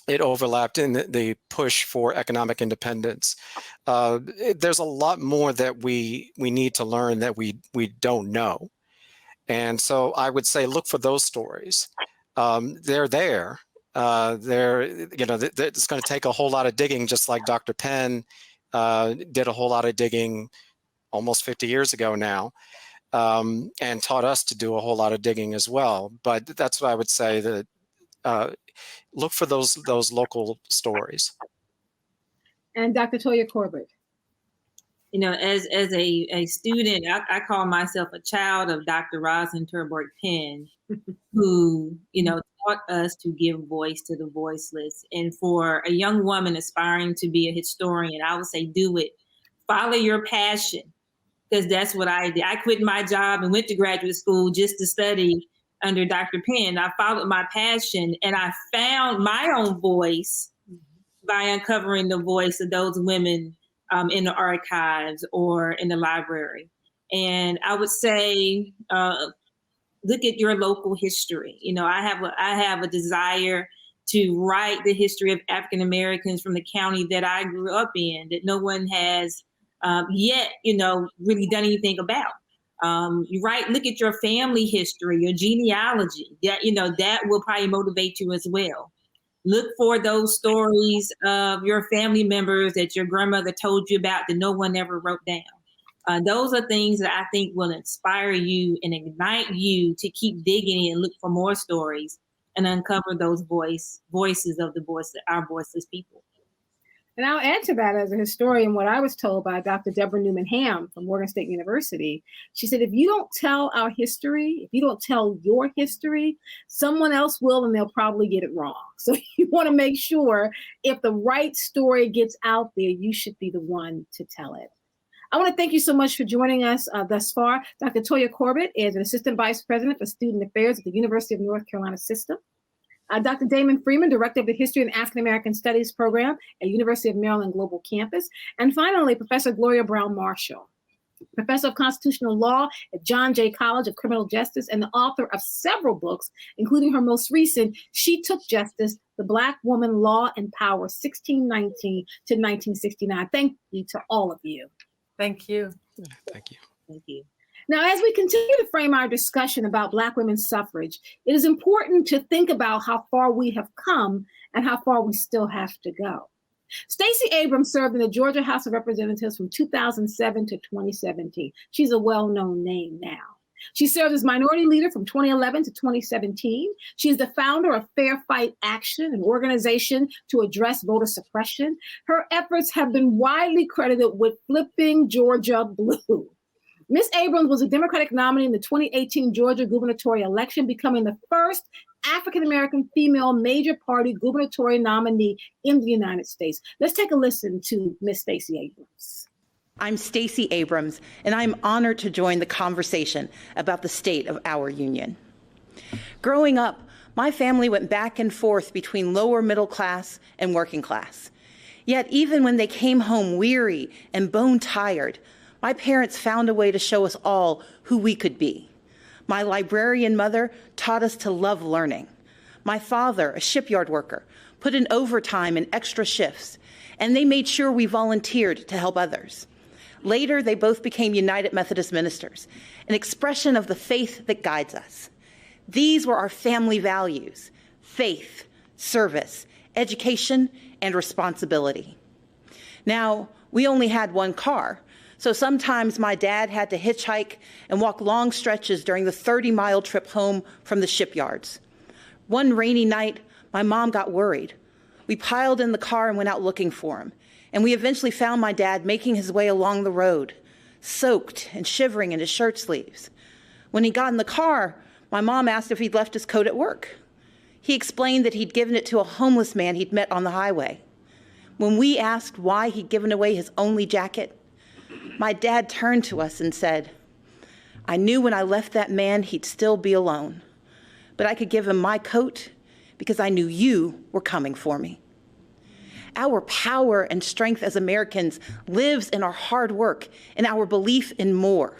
it overlapped in the push for economic independence. There's a lot more that we need to learn that we don't know. And so I would say look for those stories. They're there. It's going to take a whole lot of digging, just like Dr. Penn did a whole lot of digging almost 50 years ago now, and taught us to do a whole lot of digging as well. But that's what I would say, that look for those local stories. And Dr. Toya Corbett. You know, as a student, I call myself a child of Dr. Rosalind Turberg Penn, who, you know, taught us to give voice to the voiceless. And for a young woman aspiring to be a historian, I would say do it. Follow your passion, because that's what I did. I quit my job and went to graduate school just to study under Dr. Penn. I followed my passion, and I found my own voice by uncovering the voice of those women in the archives or in the library. And I would say, look at your local history. You know, I have a desire to write the history of African Americans from the county that I grew up in, that no one has yet, you know, really done anything about. Look at your family history, your genealogy. That will probably motivate you as well. Look for those stories of your family members that your grandmother told you about that no one ever wrote down. Those are things that I think will inspire you and ignite you to keep digging and look for more stories and uncover those voices of our voiceless people. And I'll add to that, as a historian, what I was told by Dr. Deborah Newman Ham from Morgan State University. She said, if you don't tell our history, if you don't tell your history, someone else will, and they'll probably get it wrong. So you want to make sure if the right story gets out there, you should be the one to tell it. I want to thank you so much for joining us thus far. Dr. Toya Corbett is an Assistant Vice President for Student Affairs at the University of North Carolina System. Dr. Damon Freeman, Director of the History and African American Studies Program at University of Maryland Global Campus. And finally, Professor Gloria Brown Marshall, Professor of Constitutional Law at John Jay College of Criminal Justice and the author of several books, including her most recent, She Took Justice, The Black Woman, Law and Power, 1619 to 1969. Thank you to all of you. Thank you. Thank you. Thank you. Now, as we continue to frame our discussion about Black women's suffrage, it is important to think about how far we have come and how far we still have to go. Stacy Abrams served in the Georgia House of Representatives from 2007 to 2017. She's a well-known name now. She served as minority leader from 2011 to 2017. She is the founder of Fair Fight Action, an organization to address voter suppression. Her efforts have been widely credited with flipping Georgia blue. Ms. Abrams was a Democratic nominee in the 2018 Georgia gubernatorial election, becoming the first African-American female major party gubernatorial nominee in the United States. Let's take a listen to Ms. Stacy Abrams. I'm Stacy Abrams, and I'm honored to join the conversation about the state of our union. Growing up, my family went back and forth between lower middle class and working class. Yet even when they came home weary and bone-tired, my parents found a way to show us all who we could be. My librarian mother taught us to love learning. My father, a shipyard worker, put in overtime and extra shifts, and they made sure we volunteered to help others. Later, they both became United Methodist ministers, an expression of the faith that guides us. These were our family values: faith, service, education, and responsibility. Now, we only had one car, so sometimes my dad had to hitchhike and walk long stretches during the 30-mile trip home from the shipyards. One rainy night, my mom got worried. We piled in the car and went out looking for him, and we eventually found my dad making his way along the road, soaked and shivering in his shirt sleeves. When he got in the car, my mom asked if he'd left his coat at work. He explained that he'd given it to a homeless man he'd met on the highway. When we asked why he'd given away his only jacket, my dad turned to us and said, "I knew when I left that man he'd still be alone, but I could give him my coat because I knew you were coming for me." Our power and strength as Americans lives in our hard work and our belief in more.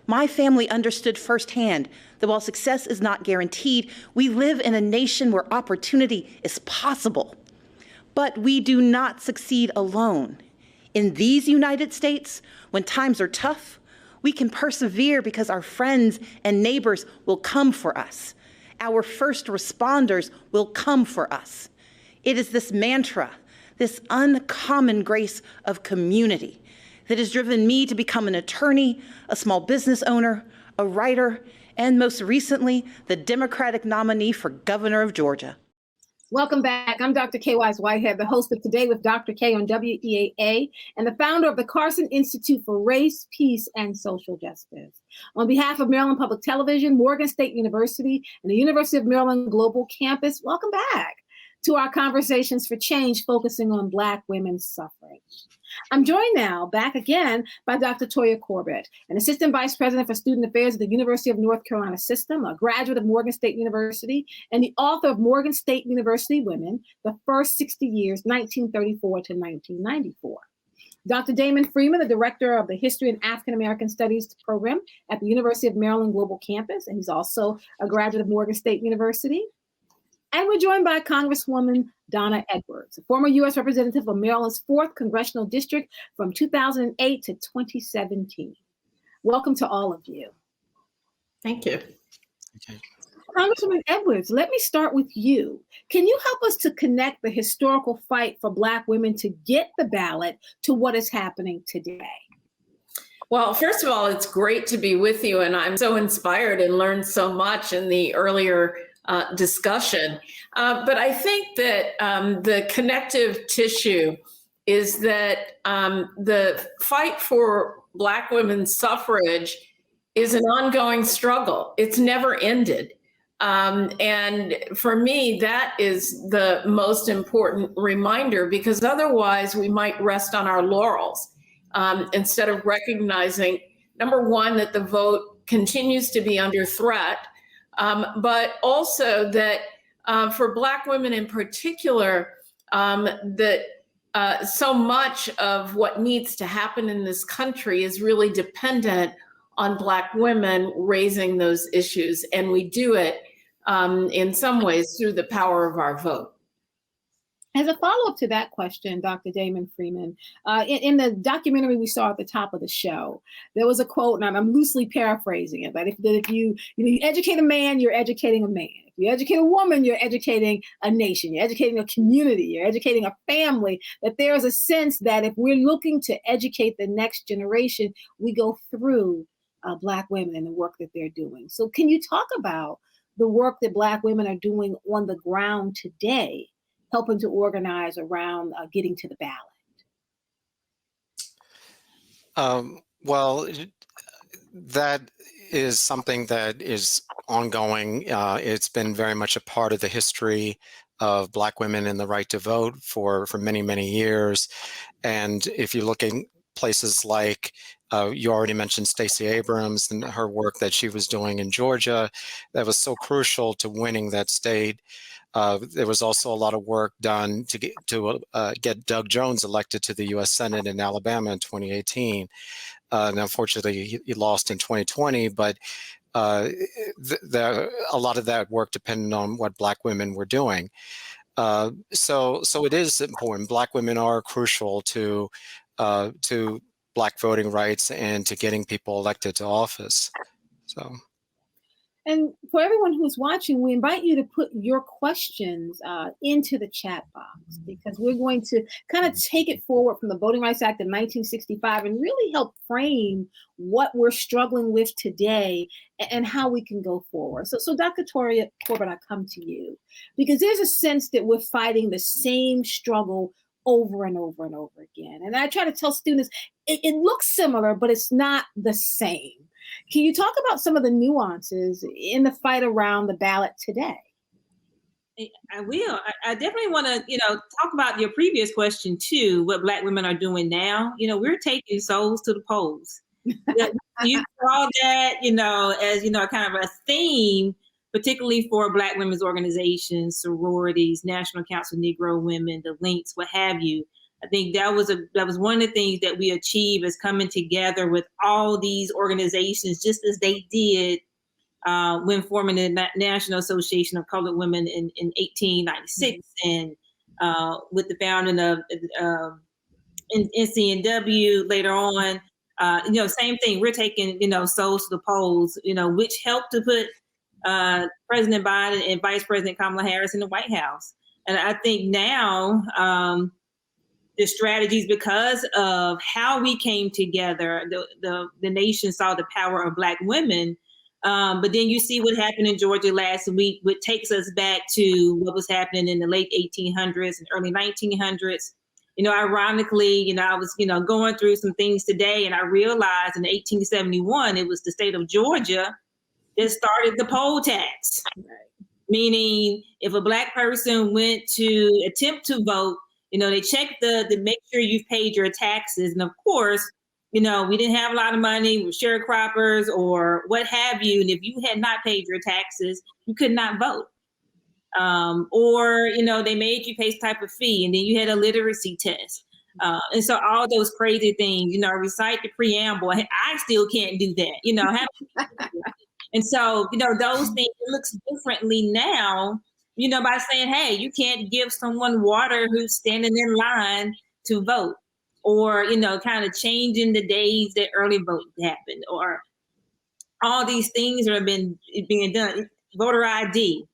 My family understood firsthand that while success is not guaranteed, we live in a nation where opportunity is possible. But we do not succeed alone. In these United States, when times are tough, we can persevere because our friends and neighbors will come for us. Our first responders will come for us. It is this mantra, this uncommon grace of community, that has driven me to become an attorney, a small business owner, a writer, and most recently, the Democratic nominee for governor of Georgia. Welcome back. I'm Dr. Kaye Whitehead, the host of Today with Dr. Kaye on WEAA and the founder of the Karson Institute for Race, Peace, and Social Justice. On behalf of Maryland Public Television, Morgan State University, and the University of Maryland Global Campus, welcome back to our Conversations for Change, focusing on Black women's suffrage. I'm joined now, back again, by Dr. Toya Corbett, an Assistant Vice President for Student Affairs at the University of North Carolina System, a graduate of Morgan State University, and the author of Morgan State University Women, The First 60 Years, 1934 to 1994. Dr. Damon Freeman, the Director of the History and African American Studies program at the University of Maryland Global Campus, and he's also a graduate of Morgan State University. And we're joined by Congresswoman Donna Edwards, a former U.S. Representative of Maryland's 4th Congressional District from 2008 to 2017. Welcome to all of you. Thank you. Okay. Congresswoman Edwards, let me start with you. Can you help us to connect the historical fight for Black women to get the ballot to what is happening today? Well, first of all, it's great to be with you, and I'm so inspired and learned so much in the earlier discussion. But I think that the connective tissue is that the fight for Black women's suffrage is an ongoing struggle. It's never ended. And for me, that is the most important reminder, because otherwise we might rest on our laurels instead of recognizing, number one, that the vote continues to be under threat, but also that for Black women in particular, that so much of what needs to happen in this country is really dependent on Black women raising those issues. And we do it in some ways through the power of our vote. As a follow-up to that question, Dr. Damon Freeman, in the documentary we saw at the top of the show, there was a quote, and I'm loosely paraphrasing it, but if you educate a man, you're educating a man. If you educate a woman, you're educating a nation, you're educating a community, you're educating a family, that there's a sense that if we're looking to educate the next generation, we go through Black women and the work that they're doing. So can you talk about the work that Black women are doing on the ground today, helping to organize around getting to the ballot? Well, that is something that is ongoing. It's been very much a part of the history of Black women and the right to vote for many, many years. And if you look at places like, you already mentioned Stacy Abrams and her work that she was doing in Georgia, that was so crucial to winning that state. There was also a lot of work done to get Doug Jones elected to the U.S. Senate in Alabama in 2018. And unfortunately, he lost in 2020, but a lot of that work depended on what Black women were doing. So it is important. Black women are crucial to Black voting rights and to getting people elected to office. So. And for everyone who's watching, we invite you to put your questions into the chat box, because we're going to kind of take it forward from the Voting Rights Act of 1965 and really help frame what we're struggling with today and how we can go forward. So Dr. Toya Corbett, I come to you, because there's a sense that we're fighting the same struggle over and over and over again. And I try to tell students, it looks similar, but it's not the same. Can you talk about some of the nuances in the fight around the ballot today? I will. I definitely want to, talk about your previous question too, what Black women are doing now. We're taking souls to the polls. You saw that, as, kind of a theme, particularly for Black women's organizations, sororities, National Council of Negro Women, the Links, what have you. I think that was one of the things that we achieved, is coming together with all these organizations, just as they did when forming the National Association of Colored Women in 1896, and with the founding of NCNW later on. Same thing. We're taking, souls to the polls, which helped to put President Biden and Vice President Kamala Harris in the White House. And I think now the strategies, because of how we came together, the nation saw the power of Black women. But then you see what happened in Georgia last week, which takes us back to what was happening in the late 1800s and early 1900s. Ironically, I was, going through some things today, and I realized in 1871, it was the state of Georgia that started the poll tax. Right. Meaning, if a Black person went to attempt to vote, they checked to make sure you've paid your taxes. And of course, we didn't have a lot of money, with sharecroppers or what have you. And if you had not paid your taxes, you could not vote. Or they made you pay some type of fee, and then you had a literacy test. And so all those crazy things, recite the preamble. I still can't do that, And so, those things, it looks differently now, by saying, hey, you can't give someone water who's standing in line to vote, or, kind of changing the days that early voting happened, or all these things that have been being done. Voter ID.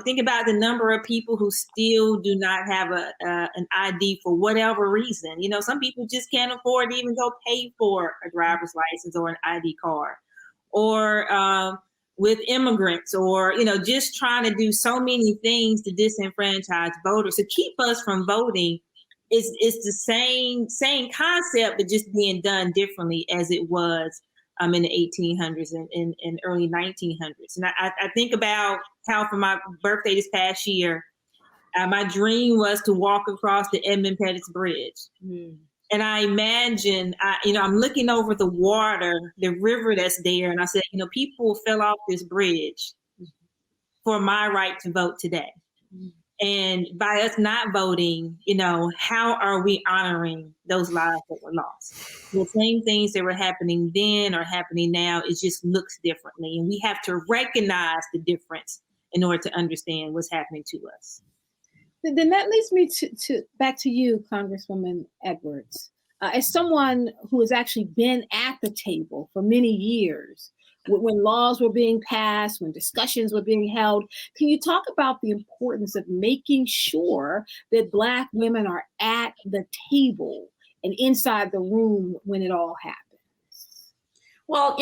Think about the number of people who still do not have an ID for whatever reason. Some people just can't afford to even go pay for a driver's license or an ID card, or with immigrants, or, just trying to do so many things to disenfranchise voters, to keep us from voting. It's the same concept, but just being done differently as it was in the 1800s and early 1900s. And I think about how for my birthday this past year, my dream was to walk across the Edmund Pettus Bridge. Mm. And I imagine, I'm looking over the water, the river that's there, and I said, people fell off this bridge for my right to vote today. Mm. And by us not voting, how are we honoring those lives that were lost? The same things that were happening then are happening now. It just looks differently. And we have to recognize the difference in order to understand what's happening to us. Then that leads me to back to you, Congresswoman Edwards. As someone who has actually been at the table for many years, when laws were being passed, when discussions were being held, can you talk about the importance of making sure that Black women are at the table and inside the room when it all happens? Well,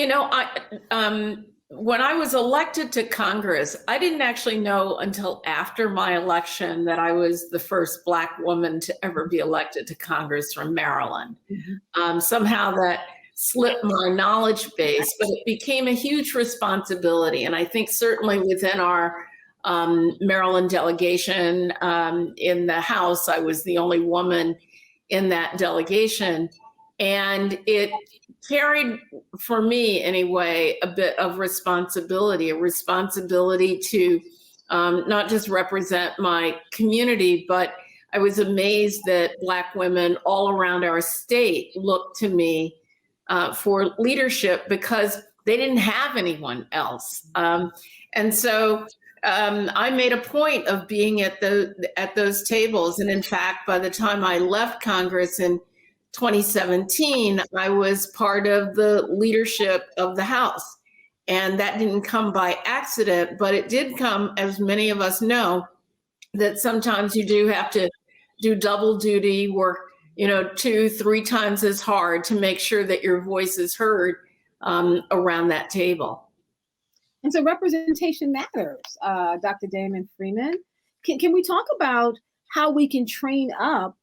when I was elected to Congress, I didn't actually know until after my election that I was the first Black woman to ever be elected to Congress from Maryland. Mm-hmm. Somehow that slipped my knowledge base, but it became a huge responsibility. And I think certainly within our Maryland delegation in the House, I was the only woman in that delegation. And it carried, for me anyway, a bit of responsibility, to not just represent my community, but I was amazed that Black women all around our state looked to me for leadership, because they didn't have anyone else. And so I made a point of being at those tables. And in fact, by the time I left Congress in 2017, I was part of the leadership of the House. And that didn't come by accident, but it did come, as many of us know, that sometimes you do have to do double duty, work 2-3 times as hard to make sure that your voice is heard around that table. And so representation matters, Dr. Damon Freeman. Can we talk about how we can train up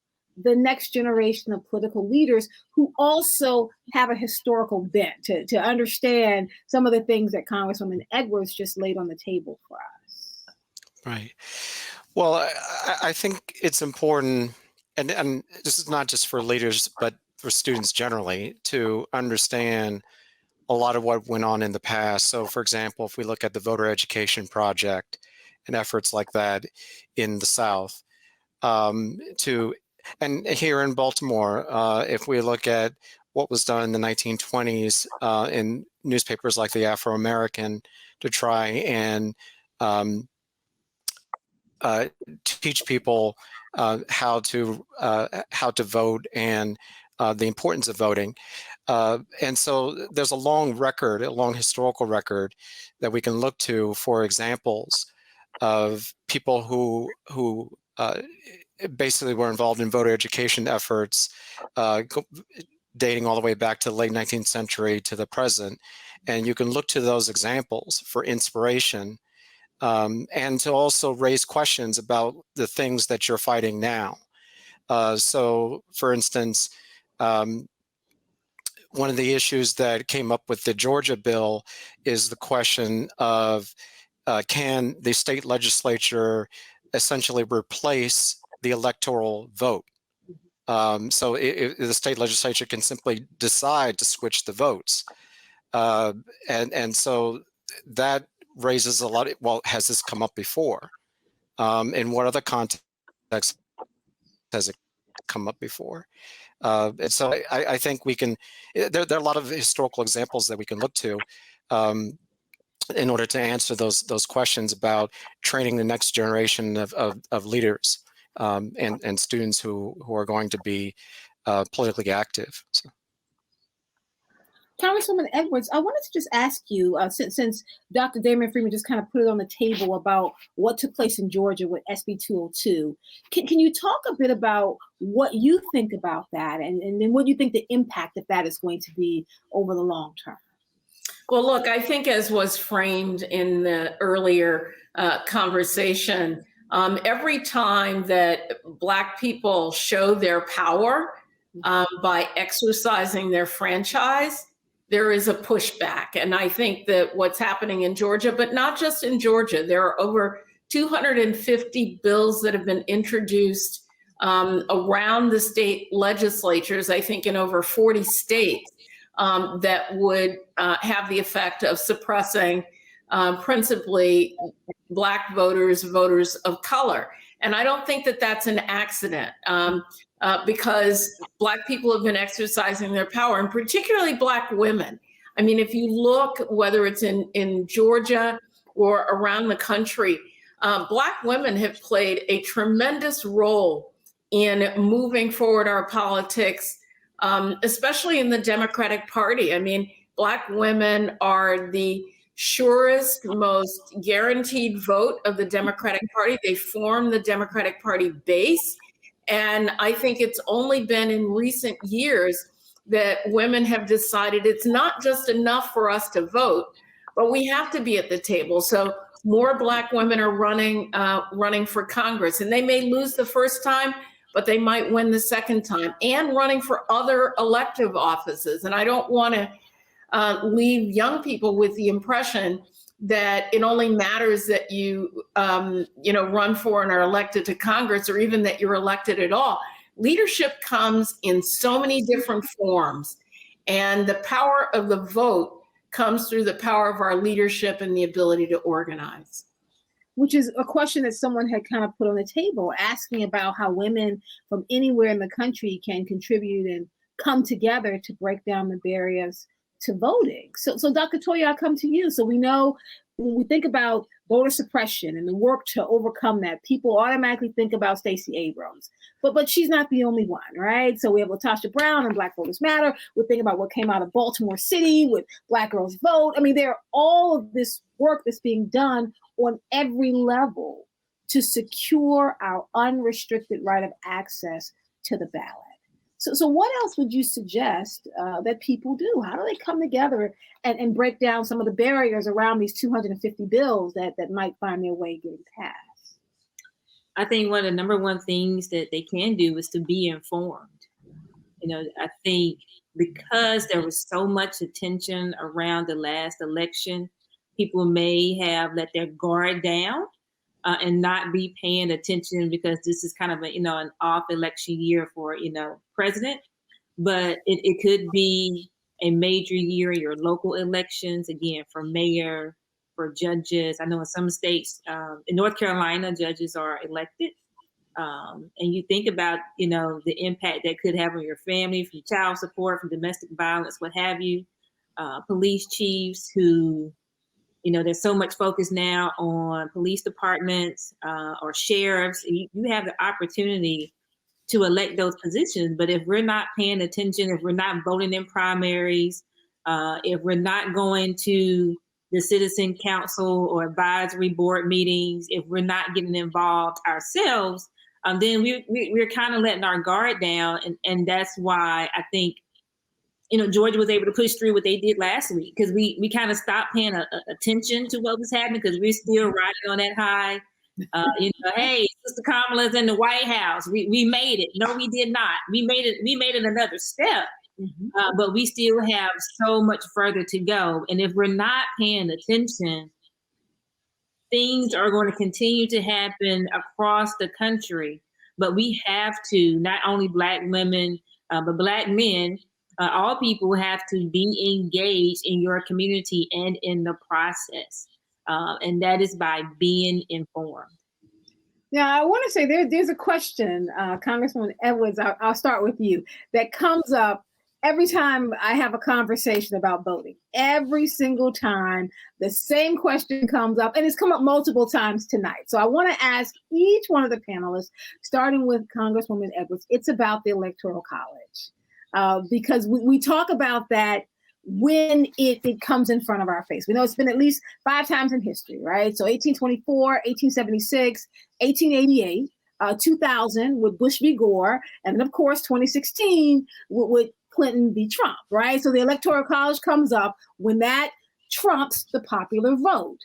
the next generation of political leaders who also have a historical bent to understand some of the things that Congresswoman Edwards just laid on the table for us? Right. Well, I think it's important, and this is not just for leaders, but for students generally, to understand a lot of what went on in the past. So, for example, if we look at the voter education project and efforts like that in the South, to And here in Baltimore, if we look at what was done in the 1920s in newspapers like the Afro-American to try and teach people how to vote and the importance of voting. And so there's a long historical record that we can look to for examples of people who basically were involved in voter education efforts dating all the way back to the late 19th century to the present. And you can look to those examples for inspiration and to also raise questions about the things that you're fighting now. So, for instance, one of the issues that came up with the Georgia bill is the question of can the state legislature essentially replace the electoral vote? So the state legislature can simply decide to switch the votes. And so that raises a lot of, well, has this come up before? In what other contexts has it come up before? And so I think we can, there are a lot of historical examples that we can look to in order to answer those questions about training the next generation of leaders and students who are going to be politically active. So. Congresswoman Edwards, I wanted to just ask you, since Dr. Damon Freeman just kind of put it on the table about what took place in Georgia with SB 202, can you talk a bit about what you think about that and then what you think the impact of that is going to be over the long term? Well, look, I think as was framed in the earlier conversation, every time that Black people show their power by exercising their franchise, there is a pushback. And I think that what's happening in Georgia, but not just in Georgia, there are over 250 bills that have been introduced around the state legislatures, I think in over 40 states, that would have the effect of suppressing principally Black voters, voters of color. And I don't think that that's an accident. Because Black people have been exercising their power, and particularly Black women. I mean, if you look, whether it's in Georgia or around the country, Black women have played a tremendous role in moving forward our politics, especially in the Democratic Party. I mean, Black women are the surest, most guaranteed vote of the Democratic Party. They form the Democratic Party base. And I think it's only been in recent years that women have decided it's not just enough for us to vote, but we have to be at the table. So more Black women are running for Congress, and they may lose the first time, but they might win the second time, and running for other elective offices. And I don't want to leave young people with the impression that it only matters that you, run for and are elected to Congress, or even that you're elected at all. Leadership comes in so many different forms, and the power of the vote comes through the power of our leadership and the ability to organize. Which is a question that someone had kind of put on the table, asking about how women from anywhere in the country can contribute and come together to break down the barriers to voting. So Dr. Toya, I come to you. So we know when we think about voter suppression and the work to overcome that, people automatically think about Stacy Abrams, but she's not the only one, right? So we have LaTosha Brown and Black Voters Matter. We're thinking about what came out of Baltimore City with Black Girls Vote. I mean, there are all of this work that's being done on every level to secure our unrestricted right of access to the ballot. So what else would you suggest that people do? How do they come together and break down some of the barriers around these 250 bills that might find their way getting passed? I think one of the number one things that they can do is to be informed. I think because there was so much attention around the last election, people may have let their guard down and not be paying attention because this is kind of an off election year for, president, but it could be a major year in your local elections, again, for mayor, for judges. I know in some states, in North Carolina, judges are elected. and you think about, the impact that could have on your family, from child support, from domestic violence, what have you, police chiefs who, there's so much focus now on police departments or sheriffs. You have the opportunity to elect those positions, but if we're not paying attention, if we're not voting in primaries, if we're not going to the citizen council or advisory board meetings, if we're not getting involved ourselves, then we're kind of letting our guard down. And that's why I think, Georgia was able to push through what they did last week, because we kind of stopped paying attention to what was happening, because we're still riding on that high. Hey, Sister Kamala's in the White House. We made it. No, we did not. We made it another step, but we still have so much further to go. And if we're not paying attention, things are going to continue to happen across the country. But we have to, not only Black women, but Black men, all people have to be engaged in your community and in the process. And that is by being informed. Now, I want to say there's a question, Congresswoman Edwards, I'll start with you, that comes up every time I have a conversation about voting. Every single time, the same question comes up, and it's come up multiple times tonight. So I want to ask each one of the panelists, starting with Congresswoman Edwards, it's about the Electoral College. Because we talk about that when it comes in front of our face. We know it's been at least 5 times in history, right? So 1824, 1876, 1888, 2000 with Bush v. Gore, and then of course 2016 with Clinton v. Trump, right? So the Electoral College comes up when that trumps the popular vote.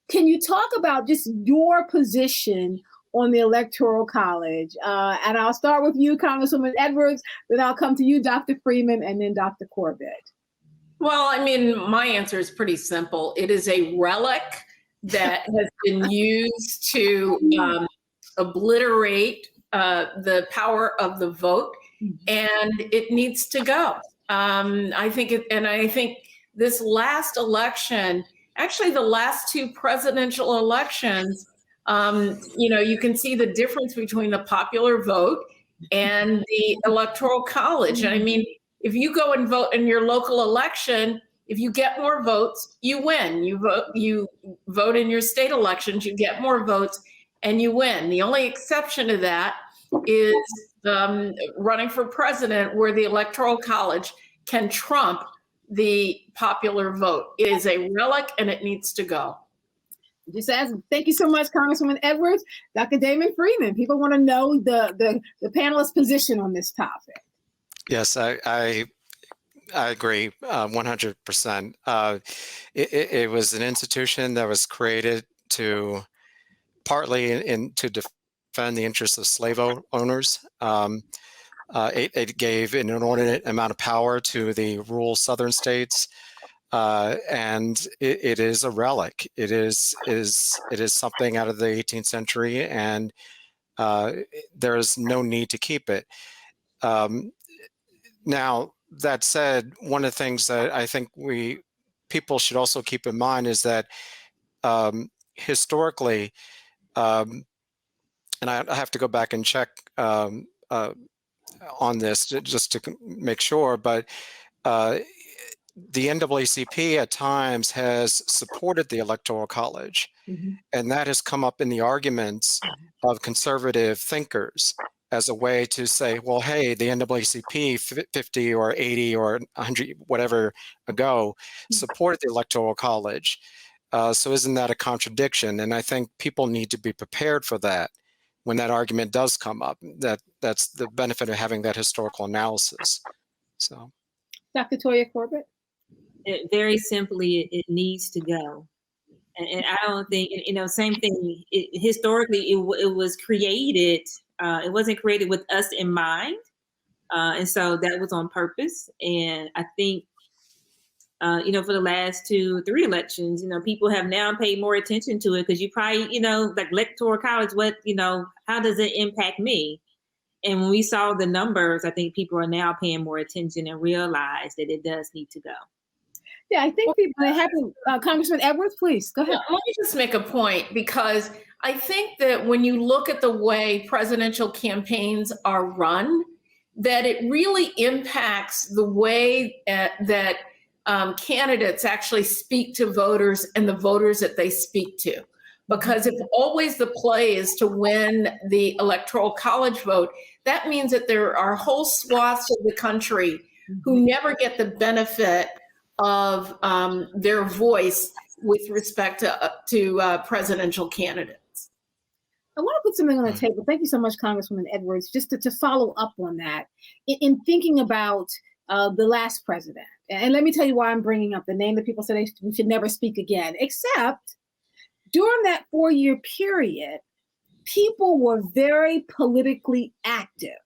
Can you talk about just your position on the Electoral College? And I'll start with you, Congresswoman Edwards, then I'll come to you, Dr. Freeman, and then Dr. Corbett. Well, I mean, my answer is pretty simple. It is a relic that has been used to obliterate the power of the vote, and it needs to go. I think this last election, actually the last 2 presidential elections, you can see the difference between the popular vote and the Electoral College. And I mean, if you go and vote in your local election, if you get more votes, you win. You vote in your state elections, you get more votes, and you win. The only exception to that is running for president, where the Electoral College can trump the popular vote. It is a relic, and it needs to go. Thank you so much, Congresswoman Edwards. Dr. Damon Freeman, people want to know the panelist's position on this topic. Yes, I agree 100%. It was an institution that was created to partly to defend the interests of slave owners. It gave an inordinate amount of power to the rural southern states, and it is a relic. It is something out of the 18th century, and there is no need to keep it. Now, that said, one of the things that I think people should also keep in mind is that historically, and I have to go back and check on this just to make sure, but the NAACP at times has supported the Electoral College, and that has come up in the arguments of conservative thinkers as a way to say, well, hey, the NAACP 50 or 80 or 100, whatever ago, supported the Electoral College. So isn't that a contradiction? And I think people need to be prepared for that when that argument does come up. That's the benefit of having that historical analysis. So, Dr. Toya Corbett? Very simply, it needs to go. And I don't think, same thing, historically, it was created, it wasn't created with us in mind. And so that was on purpose. And I think, for the last 2 or 3 elections, people have now paid more attention to it, because you probably, like Electoral College, how does it impact me? And when we saw the numbers, I think people are now paying more attention and realize that it does need to go. Yeah, I think people happen. Congressman Edwards, please go ahead. Let me just make a point, because I think that when you look at the way presidential campaigns are run, that it really impacts the way that candidates actually speak to voters and the voters that they speak to. Because if always the play is to win the Electoral College vote, that means that there are whole swaths of the country who never get the benefit of their voice with respect to presidential candidates. I want to put something on the table. Thank you so much, Congresswoman Edwards, just to follow up on that. In thinking about the last president, and let me tell you why I'm bringing up the name that people said we should never speak again, except during that 4-year period, people were very politically active.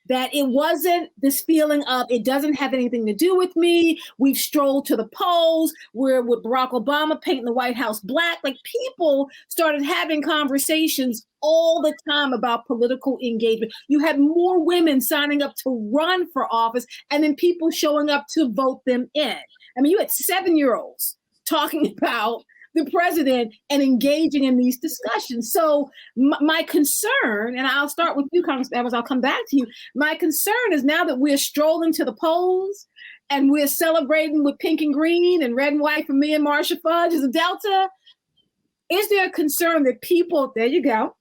That it wasn't this feeling of it doesn't have anything to do with me. We've strolled to the polls. We're with Barack Obama painting the White House black. Like, people started having conversations all the time about political engagement. You had more women signing up to run for office and then people showing up to vote them in. I mean, you had 7-year-olds talking about the president and engaging in these discussions. So my concern, and I'll start with you, Congressman Evans, I'll come back to you. My concern is now that we're strolling to the polls and we're celebrating with pink and green and red and white for me and Marsha Fudge as a Delta, is there a concern that people, there you go,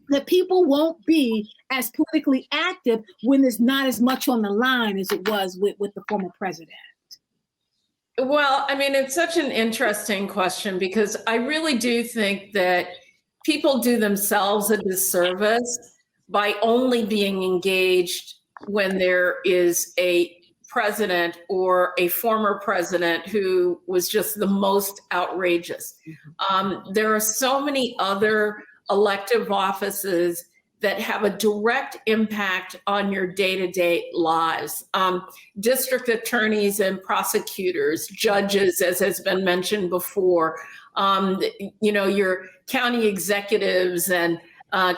that people won't be as politically active when there's not as much on the line as it was with the former president? Well, I mean, it's such an interesting question, because I really do think that people do themselves a disservice by only being engaged when there is a president or a former president who was just the most outrageous. There are so many other elective offices that have a direct impact on your day-to-day lives. District attorneys and prosecutors, judges, as has been mentioned before, your county executives and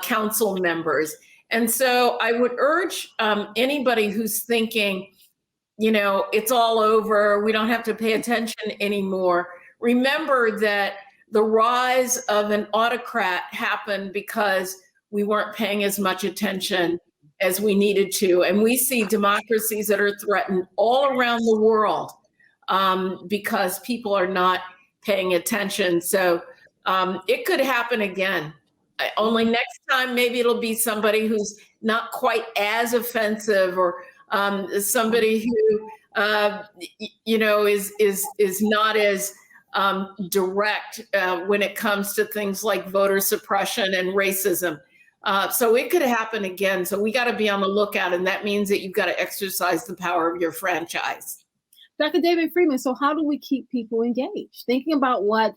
council members. And so I would urge anybody who's thinking, it's all over, we don't have to pay attention anymore. Remember that the rise of an autocrat happened because we weren't paying as much attention as we needed to. And we see democracies that are threatened all around the world because people are not paying attention. So it could happen again. Only next time, maybe it'll be somebody who's not quite as offensive, or somebody who, is not as direct when it comes to things like voter suppression and racism. So it could happen again. So we got to be on the lookout, and that means that you've got to exercise the power of your franchise. Dr. David Freeman, so how do we keep people engaged? Thinking about what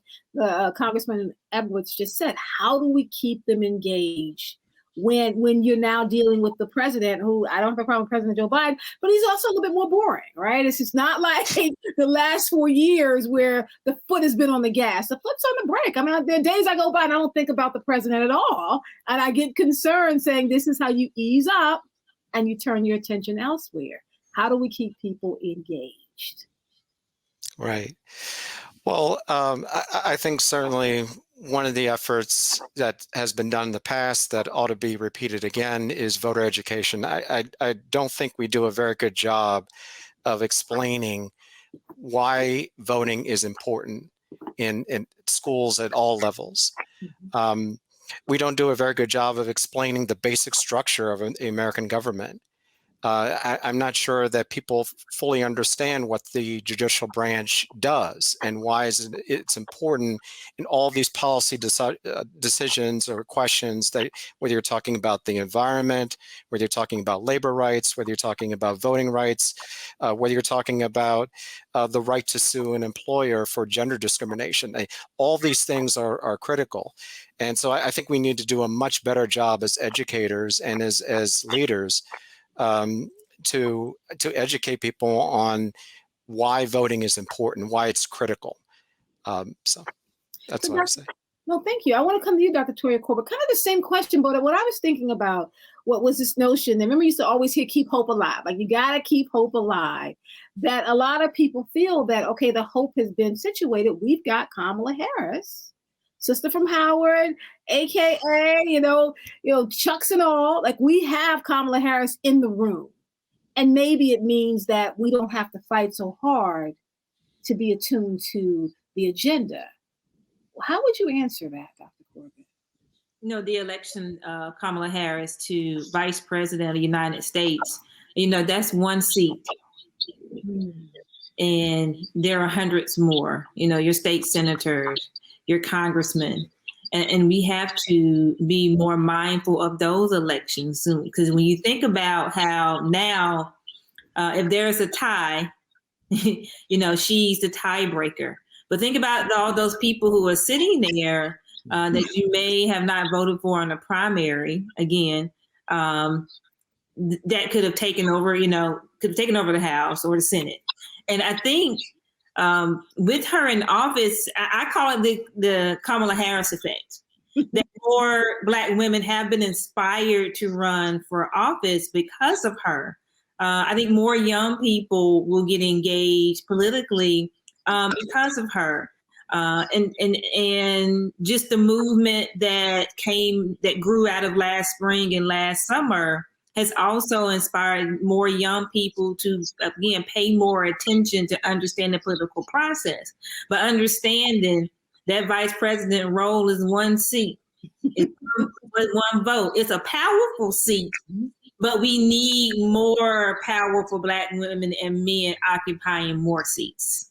Congressman Edwards just said, how do we keep them engaged when you're now dealing with the president, who I don't have a problem with President Joe Biden, but he's also a little bit more boring, right? It's just not like the last 4 years where the foot has been on the gas. The foot's on the brake. I mean, there are days I go by and I don't think about the president at all. And I get concerned saying this is how you ease up and you turn your attention elsewhere. How do we keep people engaged? Right. Well, I think certainly one of the efforts that has been done in the past that ought to be repeated again is voter education. I don't think we do a very good job of explaining why voting is important in schools at all levels. We don't do a very good job of explaining the basic structure of the American government. I'm not sure that people fully understand what the judicial branch does and why it's important in all these policy decisions or questions, that whether you're talking about the environment, whether you're talking about labor rights, whether you're talking about voting rights, whether you're talking about the right to sue an employer for gender discrimination. All these things are critical. And so I think we need to do a much better job as educators and as leaders to educate people on why voting is important, why it's critical. So that's what I say. No, thank you. I want to come to you, Dr. Toya Corbett. Kind of the same question, but what I was thinking about, what was this notion that, remember, you used to always hear keep hope alive. Like, you got to keep hope alive. that a lot of people feel that, okay, the hope has been situated. We've got Kamala Harris, sister from Howard, AKA, Chucks and all. Like, we have Kamala Harris in the room. And maybe it means that we don't have to fight so hard to be attuned to the agenda. How would you answer that, Dr. Corbett? The election of Kamala Harris to Vice President of the United States, that's one seat. And there are hundreds more, your state senators, your congressmen. And we have to be more mindful of those elections soon. Because when you think about how now, if there's a tie, she's the tiebreaker. But think about all those people who are sitting there that you may have not voted for in a primary, again, that could have taken over, the House or the Senate. And I think with her in office, I call it the Kamala Harris effect. That more Black women have been inspired to run for office because of her. I think more young people will get engaged politically because of her. And just the movement that grew out of last spring and last summer has also inspired more young people to, again, pay more attention to understand the political process. But understanding that vice president role is one seat, it's one vote. It's a powerful seat, but we need more powerful Black women and men occupying more seats.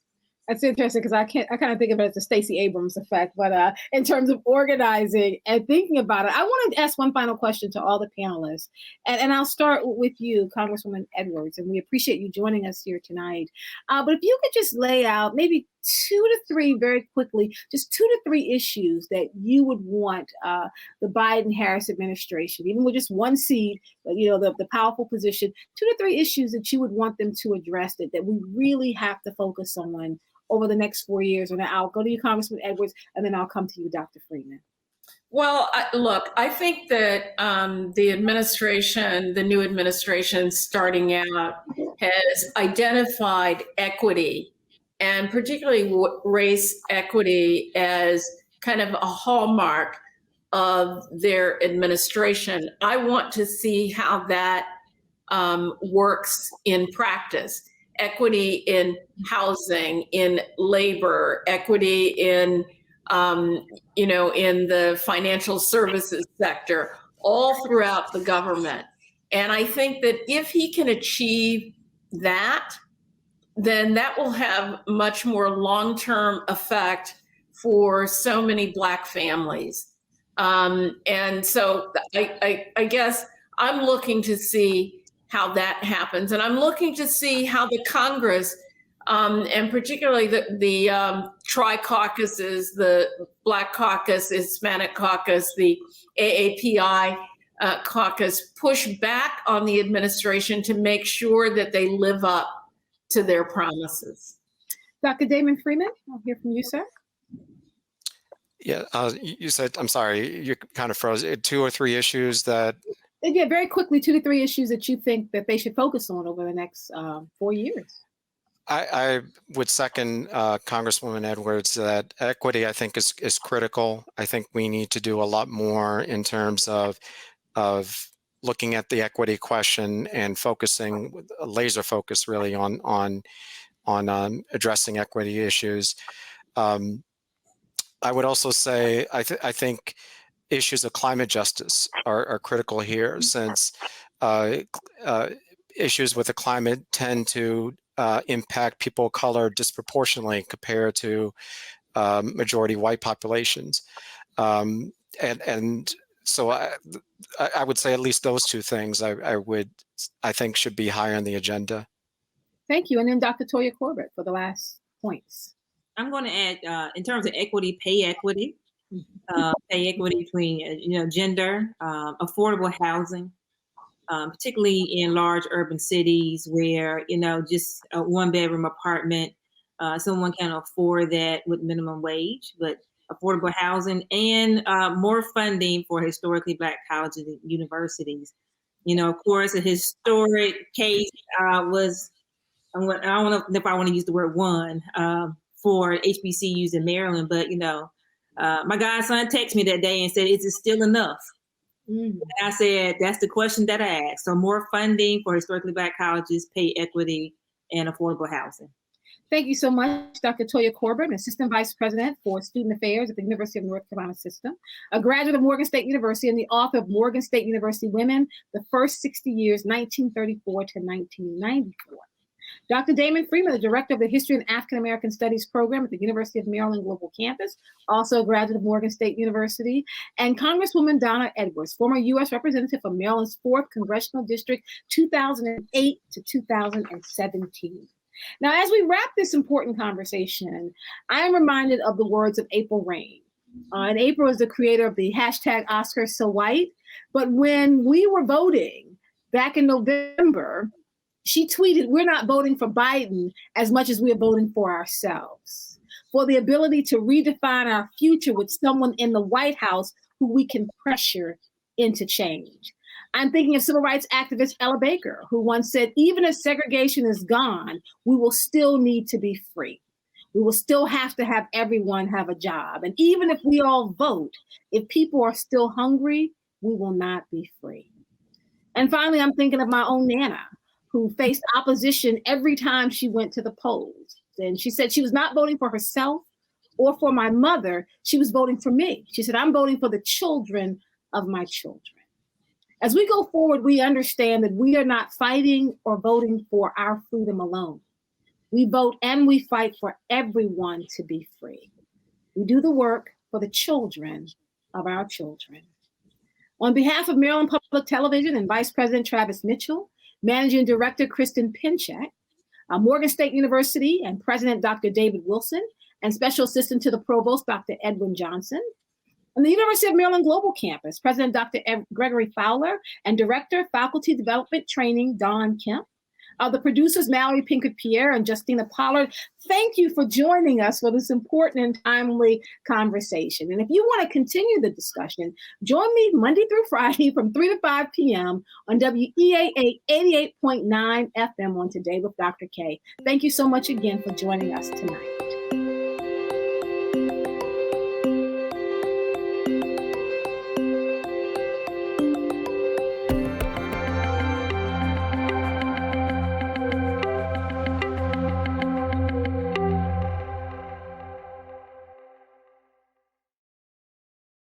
That's interesting because I kind of think of it as the Stacy Abrams effect, but in terms of organizing and thinking about it, I want to ask one final question to all the panelists, and I'll start with you, Congresswoman Edwards, and we appreciate you joining us here tonight. But if you could just lay out maybe 2 to 3 very quickly, just 2 to 3 issues that you would want the Biden-Harris administration, even with just one seat, the powerful position, 2 to 3 issues that you would want them to address that we really have to focus on over the next 4 years. And I'll go to you, Congressman Edwards, and then I'll come to you, Dr. Freeman. Well, look, I think that the new administration starting out has identified equity, and particularly race equity, as kind of a hallmark of their administration. I want to see how that works in practice. Equity in housing, in labor, equity in the financial services sector, all throughout the government. And I think that if he can achieve that, then that will have much more long-term effect for so many Black families. And so I guess I'm looking to see how that happens. And I'm looking to see how the Congress, and particularly the tri-caucuses, the Black Caucus, Hispanic Caucus, the AAPI caucus, push back on the administration to make sure that they live up to their promises. Dr. Damon Freeman, I'll hear from you, sir. Yeah, you said, I'm sorry, you kind of froze. 2 or 3 issues that... Yeah, very quickly, 2 to 3 issues that you think that they should focus on over the next 4 years. I would second Congresswoman Edwards that equity, I think, is critical. I think we need to do a lot more in terms of looking at the equity question and focusing, laser focus really on addressing equity issues. I would also say I think issues of climate justice are critical here, since issues with the climate tend to impact people of color disproportionately compared to majority white populations. And so I would say at least those 2 things I think should be higher on the agenda. Thank you. And then Dr. Toya Corbett for the last points. I'm going to add, in terms of equity, pay equity. Pay equity between gender, affordable housing, particularly in large urban cities where just a 1-bedroom apartment, someone can afford that with minimum wage, but affordable housing and more funding for historically Black colleges and universities. Of course, a historic case was I don't know if I want to use the word won for HBCUs in Maryland, but my godson texted me that day and said, "Is it still enough?" And I said, "That's the question that I asked." So more funding for historically Black colleges, pay equity, and affordable housing. Thank you so much, Dr. Toya Corbin, Assistant Vice President for Student Affairs at the University of North Carolina System, a graduate of Morgan State University and the author of Morgan State University Women, the First 60 Years, 1934 to 1994. Dr. Damon Freeman, the Director of the History and African American Studies Program at the University of Maryland Global Campus, also a graduate of Morgan State University, and Congresswoman Donna Edwards, former U.S. Representative from Maryland's 4th Congressional District, 2008 to 2017. Now, as we wrap this important conversation, I am reminded of the words of April Reign. And April is the creator of the hashtag #OscarsSoWhite. But when we were voting back in November, she tweeted, "We're not voting for Biden as much as we're voting for ourselves, for the ability to redefine our future with someone in the White House who we can pressure into change." I'm thinking of civil rights activist Ella Baker, who once said, "Even if segregation is gone, we will still need to be free. We will still have to have everyone have a job. And even if we all vote, if people are still hungry, we will not be free." And finally, I'm thinking of my own Nana, who faced opposition every time she went to the polls. And she said she was not voting for herself or for my mother. She was voting for me. She said, "I'm voting for the children of my children." As we go forward, we understand that we are not fighting or voting for our freedom alone. We vote and we fight for everyone to be free. We do the work for the children of our children. On behalf of Maryland Public Television and Vice President Travis Mitchell, Managing Director Kristen Pinchak, Morgan State University and President Dr. David Wilson, and Special Assistant to the Provost, Dr. Edwin Johnson, and the University of Maryland Global Campus, President Dr. Gregory Fowler, and Director, Faculty Development Training, Don Kemp. The producers, Mallory Pinkett-Pierre and Justina Pollard, thank you for joining us for this important and timely conversation. And if you want to continue the discussion, join me Monday through Friday from 3 to 5 p.m. on WEAA 88.9 FM on Today with Dr. Kaye. Thank you so much again for joining us tonight.